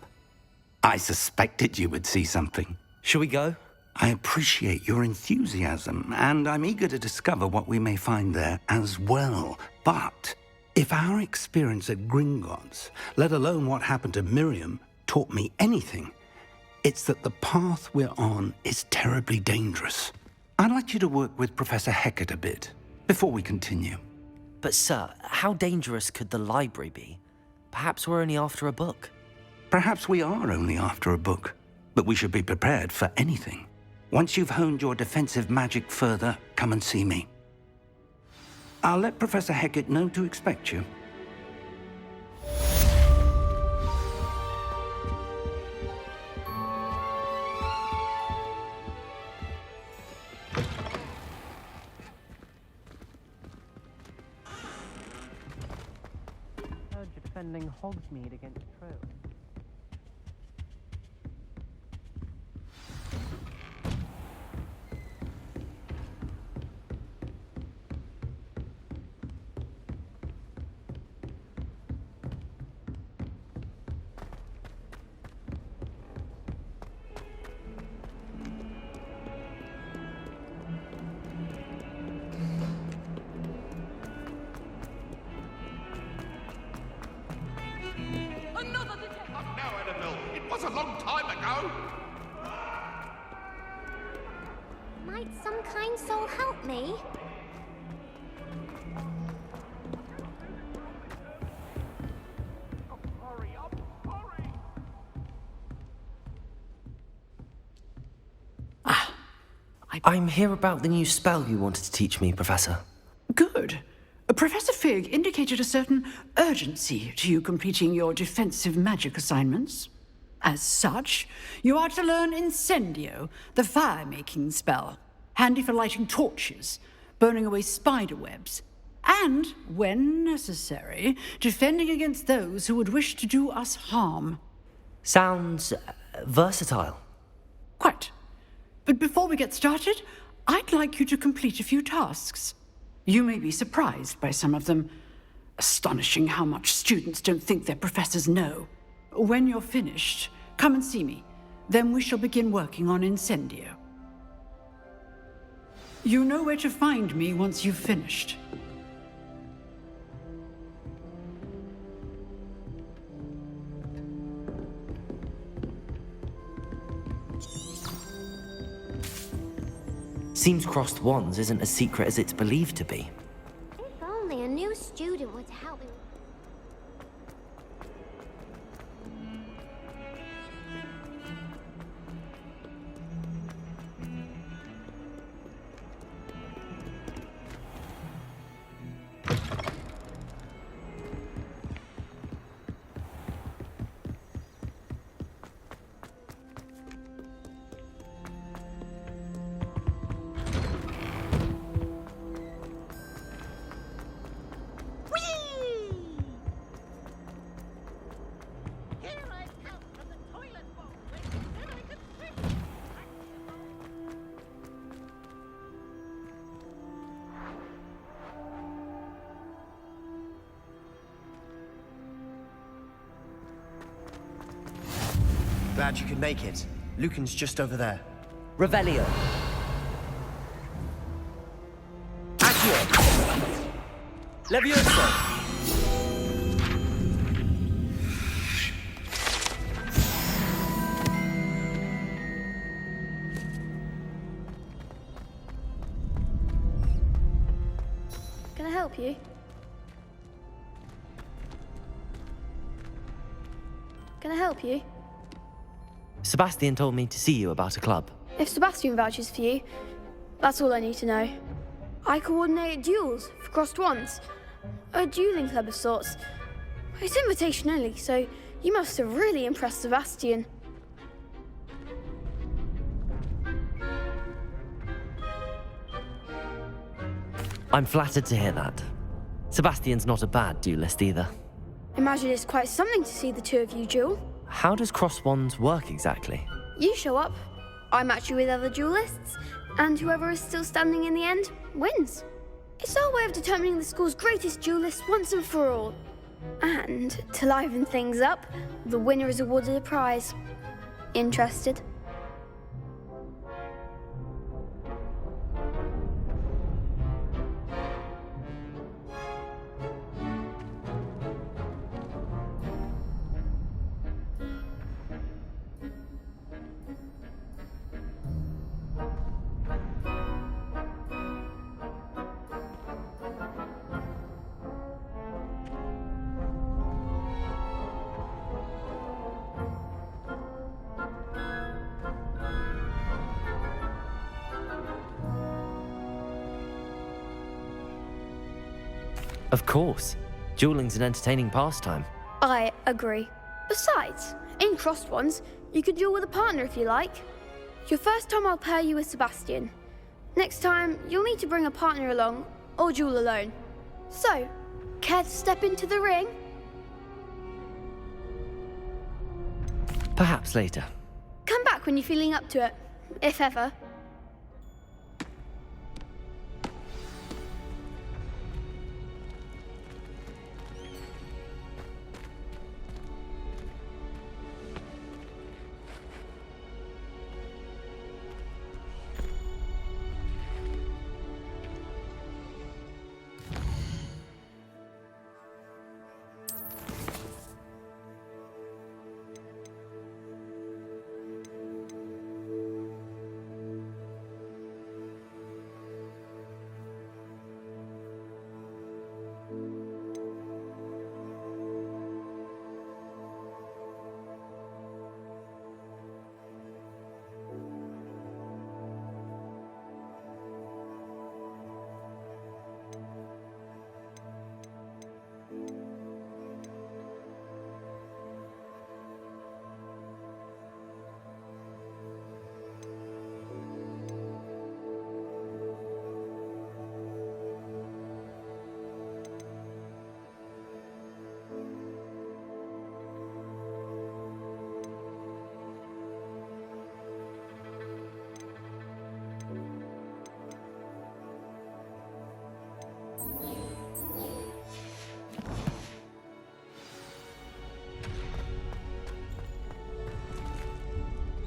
I suspected you would see something. Shall we go? I appreciate your enthusiasm, and I'm eager to discover what we may find there as well. But if our experience at Gringotts, let alone what happened to Miriam, taught me anything, it's that the path we're on is terribly dangerous. I'd like you to work with Professor Hecat a bit before we continue. But sir, how dangerous could the library be? Perhaps we're only after a book. Perhaps we are only after a book, but we should be prepared for anything. Once you've honed your defensive magic further, come and see me. I'll let Professor Hecat know to expect you. Heard you're defending Hogsmeade against trolls. A long time ago. Might some kind soul help me? I'm here about the new spell you wanted to teach me, Professor. Good. Professor Fig indicated a certain urgency to you completing your defensive magic assignments. As such, you are to learn Incendio, the fire-making spell, handy for lighting torches, burning away spider webs, and, when necessary, defending against those who would wish to do us harm. Sounds versatile. Quite. But before we get started, I'd like you to complete a few tasks. You may be surprised by some of them. Astonishing how much students don't think their professors know. When you're finished, come and see me. Then we shall begin working on Incendio. You know where to find me once you've finished. Seems crossed wands isn't as secret as it's believed to be. If only a new student were to help me. Glad you could make it. Lucan's just over there. Revelio. Accio. Levioso. Can I help you? Can I help you? Sebastian told me to see you about a club. If Sebastian vouches for you, that's all I need to know. I coordinate duels for crossed wands. A dueling club of sorts. It's invitation only, so you must have really impressed Sebastian. I'm flattered to hear that. Sebastian's not a bad duelist either. Imagine it's quite something to see the two of you duel. How does cross wands work exactly? You show up, I match you with other duelists, and whoever is still standing in the end wins. It's our way of determining the school's greatest duelist once and for all. And to liven things up, the winner is awarded a prize. Interested? Of course. Dueling's an entertaining pastime. I agree. Besides, in crossed ones, you could duel with a partner if you like. Your first time I'll pair you with Sebastian. Next time, you'll need to bring a partner along, or duel alone. So, care to step into the ring? Perhaps later. Come back when you're feeling up to it, if ever.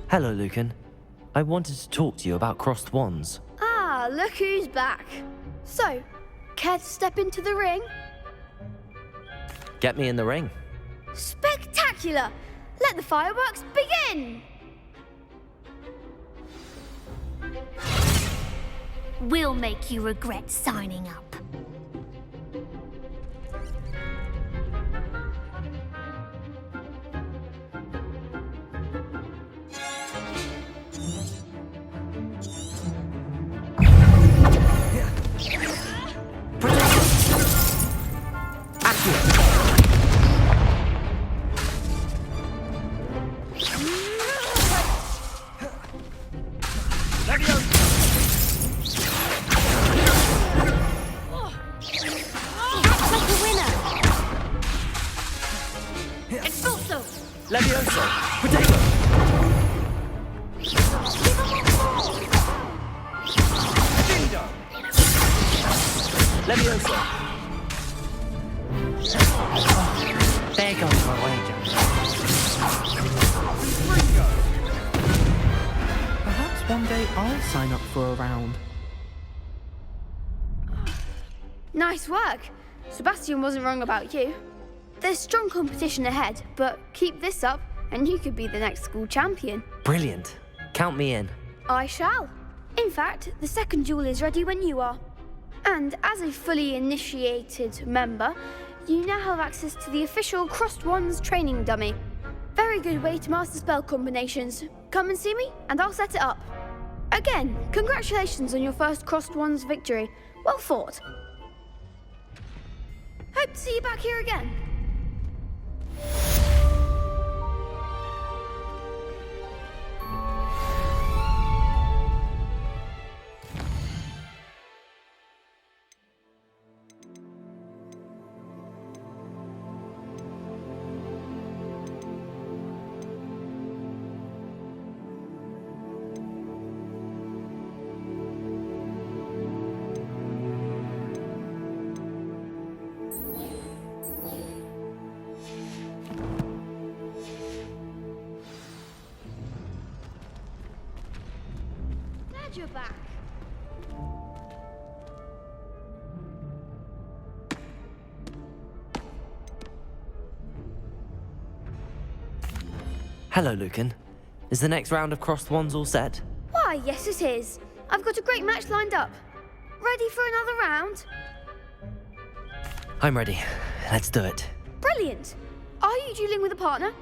Hello, Lucan. I wanted to talk to you about crossed wands. Ah, look who's back. So, care to step into the ring? Get me in the ring. Spectacular! Let the fireworks begin! We'll make you regret signing up. There goes my wager. Perhaps one day I'll sign up for a round. Nice work. Sebastian wasn't wrong about you. There's strong competition ahead, but keep this up and you could be the next school champion. Brilliant. Count me in. I shall. In fact, the second duel is ready when you are. And as a fully initiated member, you now have access to the official Crossed Wands training dummy. Very good way to master spell combinations. Come and see me, and I'll set it up. Again, congratulations on your first Crossed Wands victory. Well fought. Hope to see you back here again. Glad you're back. Hello, Lucan. Is the next round of crossed wands all set? Why, yes it is. I've got a great match lined up. Ready for another round? I'm ready. Let's do it. Brilliant. Are you dueling with a partner?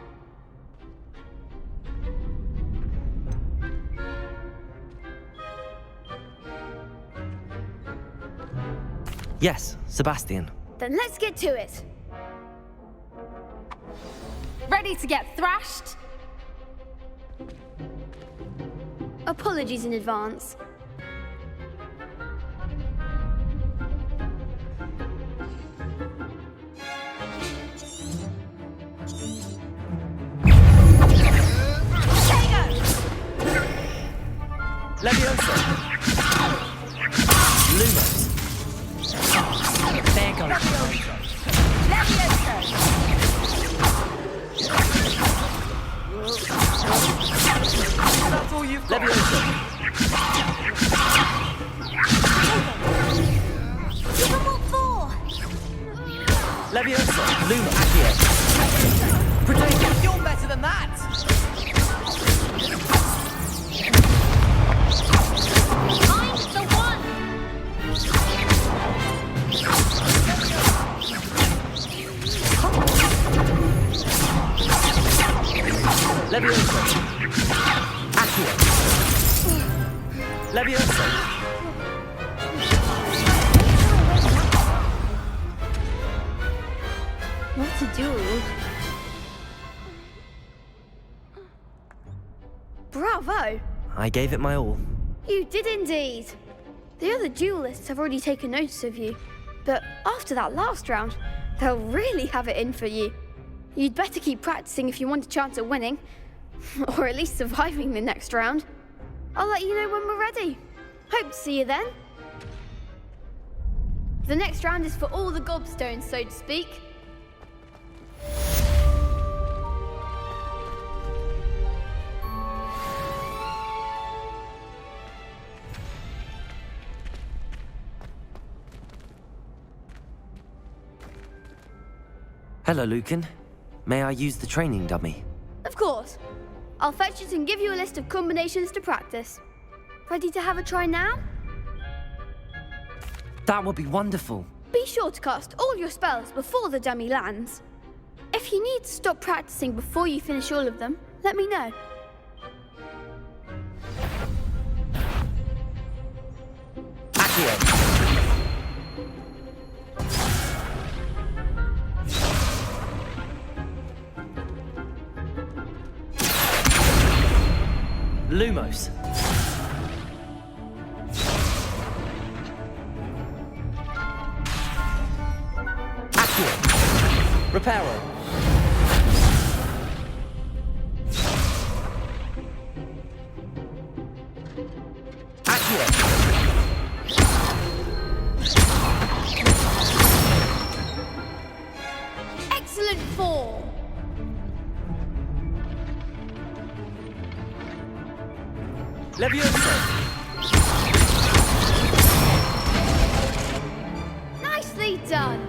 Yes, Sebastian. Then let's get to it. Ready to get thrashed? Apologies in advance. Leviosa! Lumos! There goes Leviosa! That's all you've got! Leviosa! Give them all four! Leviosa! Luma! Accio! Protego! You're better than that! Find the one! Leviosa! Accio! Leviosa! What to do? Bravo! I gave it my all. You did indeed. The other duelists have already taken notice of you, but after that last round, they'll really have it in for you. You'd better keep practicing if you want a chance at winning, or at least surviving the next round. I'll let you know when we're ready. Hope to see you then. The next round is for all the gobstones, so to speak. Hello, Lucan. May I use the training dummy? Of course. I'll fetch it and give you a list of combinations to practice. Ready to have a try now? That would be wonderful. Be sure to cast all your spells before the dummy lands. If you need to stop practicing before you finish all of them, let me know. Accio. Lumos. Accio. Reparo. Accio. Excellent form! Leviosa. Nicely done!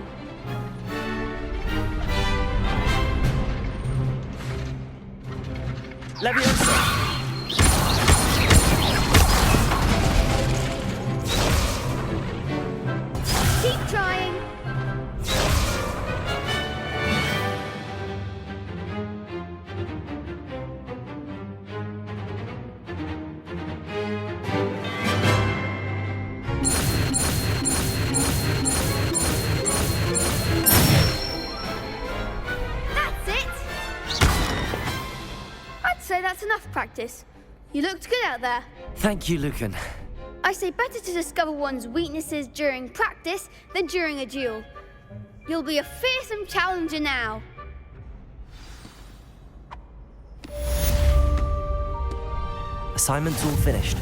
Leviosa. Keep trying! That's it! I'd say that's enough practice. You looked good out there. Thank you, Lucan. I say better to discover one's weaknesses during practice than during a duel. You'll be a fearsome challenger now. Assignment's all finished.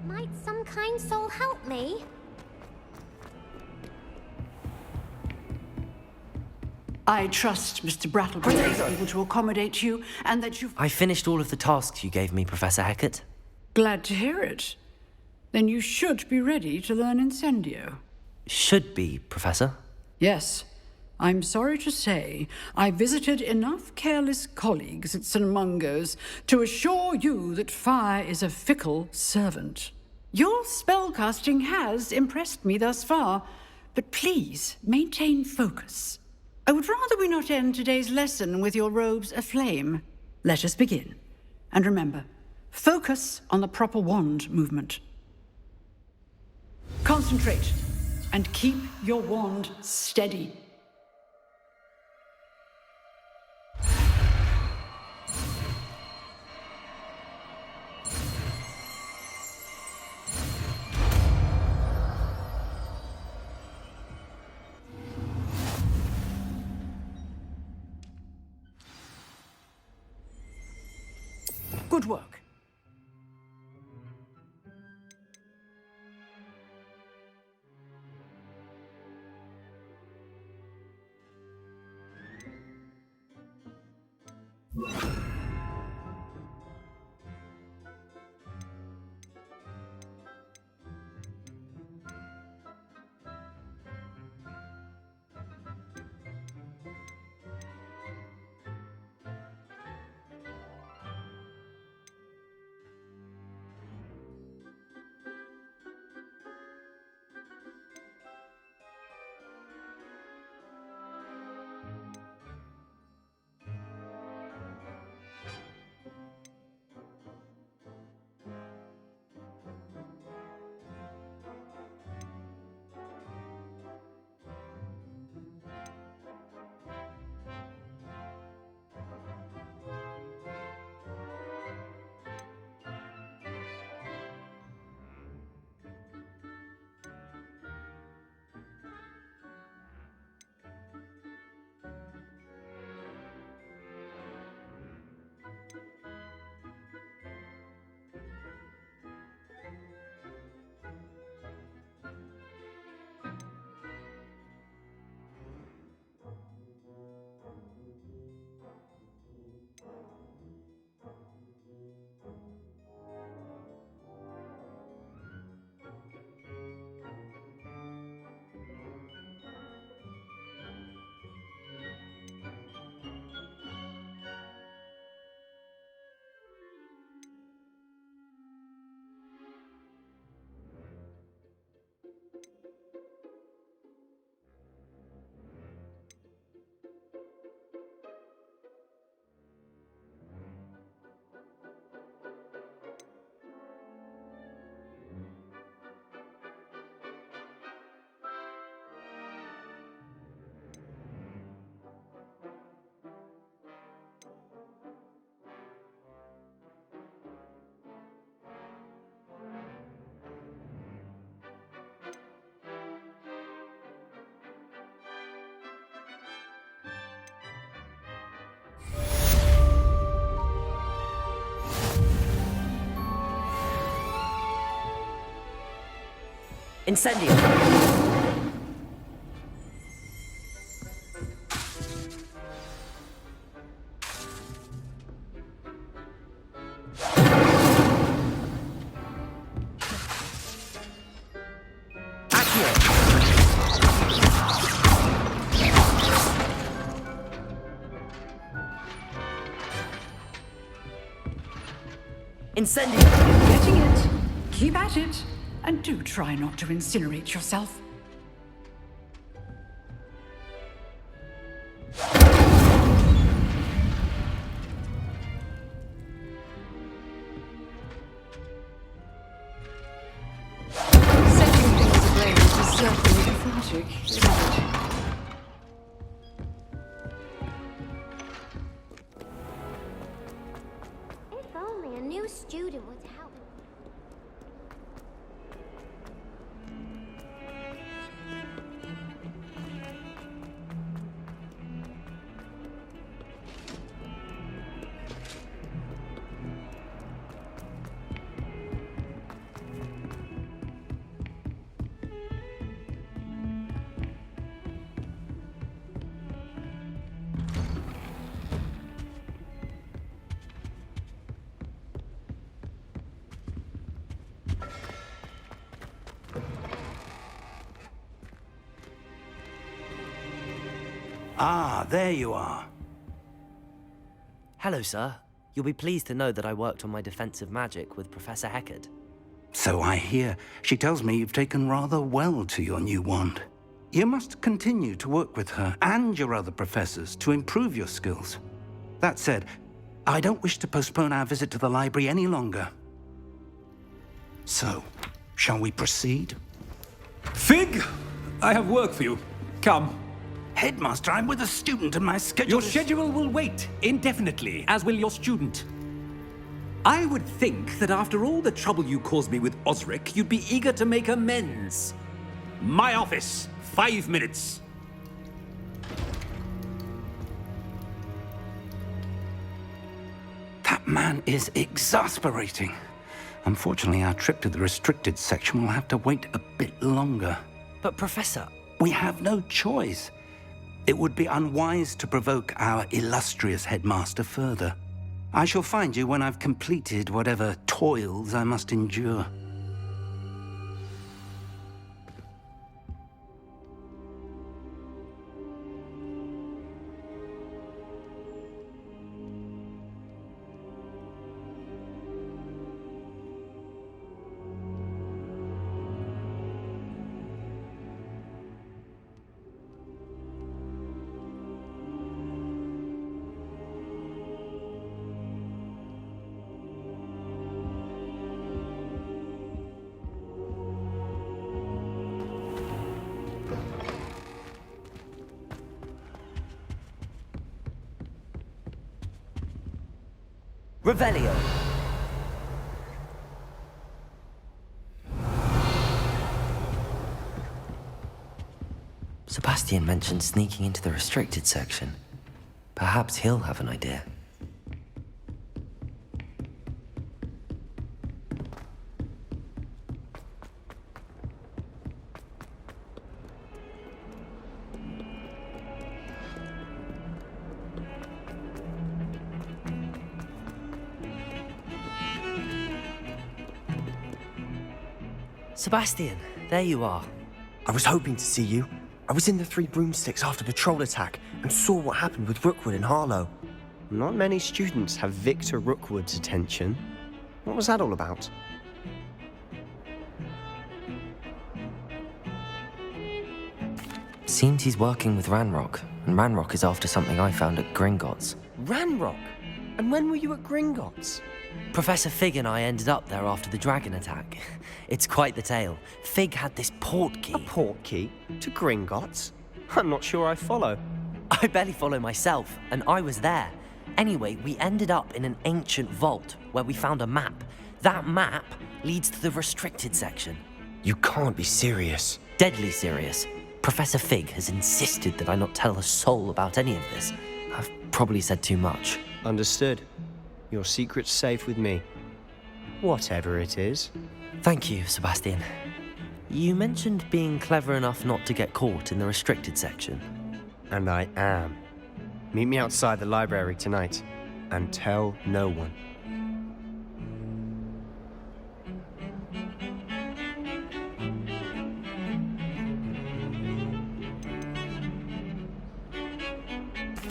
Might some kind soul help me? I trust Mr. Brattlebridge is able to accommodate you, and that you've... I finished all of the tasks you gave me, Professor Hecat. Glad to hear it. Then you should be ready to learn Incendio. Should be, Professor. Yes. I'm sorry to say, I visited enough careless colleagues at St. Mungo's to assure you that fire is a fickle servant. Your spellcasting has impressed me thus far, but please maintain focus. I would rather we not end today's lesson with your robes aflame. Let us begin. And remember, focus on the proper wand movement. Concentrate, and keep your wand steady. Good work. Incendio! Incendio! Getting it. Keep at it. And do try not to incinerate yourself. Setting things ablaze is certainly cathartic, isn't it? If only a new student would help. Ah, there you are. Hello, sir. You'll be pleased to know that I worked on my defensive magic with Professor Heckard. So I hear. She tells me you've taken rather well to your new wand. You must continue to work with her and your other professors to improve your skills. That said, I don't wish to postpone our visit to the library any longer. So, shall we proceed? Fig! I have work for you. Come. Headmaster, I'm with a student and my schedule Your schedule will wait indefinitely, as will your student. I would think that after all the trouble you caused me with Osric, you'd be eager to make amends. My office, 5 minutes. That man is exasperating. Unfortunately, our trip to the restricted section will have to wait a bit longer. But, Professor... We have no choice. It would be unwise to provoke our illustrious headmaster further. I shall find you when I've completed whatever toils I must endure. Revelio! Sebastian mentioned sneaking into the restricted section. Perhaps he'll have an idea. Sebastian, there you are. I was hoping to see you. I was in the Three Broomsticks after the troll attack and saw what happened with Rookwood and Harlow. Not many students have Victor Rookwood's attention. What was that all about? Seems he's working with Ranrock, and Ranrock is after something I found at Gringotts. Ranrock? And when were you at Gringotts? Professor Fig and I ended up there after the dragon attack. It's quite the tale. Fig had this port key. A port key? To Gringotts? I'm not sure I follow. I barely follow myself, and I was there. Anyway, we ended up in an ancient vault where we found a map. That map leads to the restricted section. You can't be serious. Deadly serious. Professor Fig has insisted that I not tell a soul about any of this. I've probably said too much. Understood. Your secret's safe with me. Whatever it is. Thank you, Sebastian. You mentioned being clever enough not to get caught in the restricted section. And I am. Meet me outside the library tonight, and tell no one.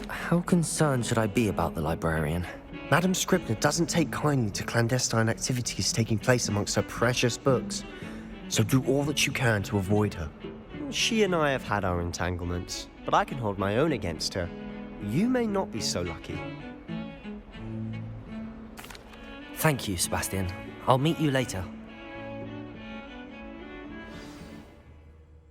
How concerned should I be about the librarian? Madam Scribner doesn't take kindly to clandestine activities taking place amongst her precious books, so do all that you can to avoid her. She and I have had our entanglements, but I can hold my own against her. You may not be so lucky. Thank you, Sebastian. I'll meet you later.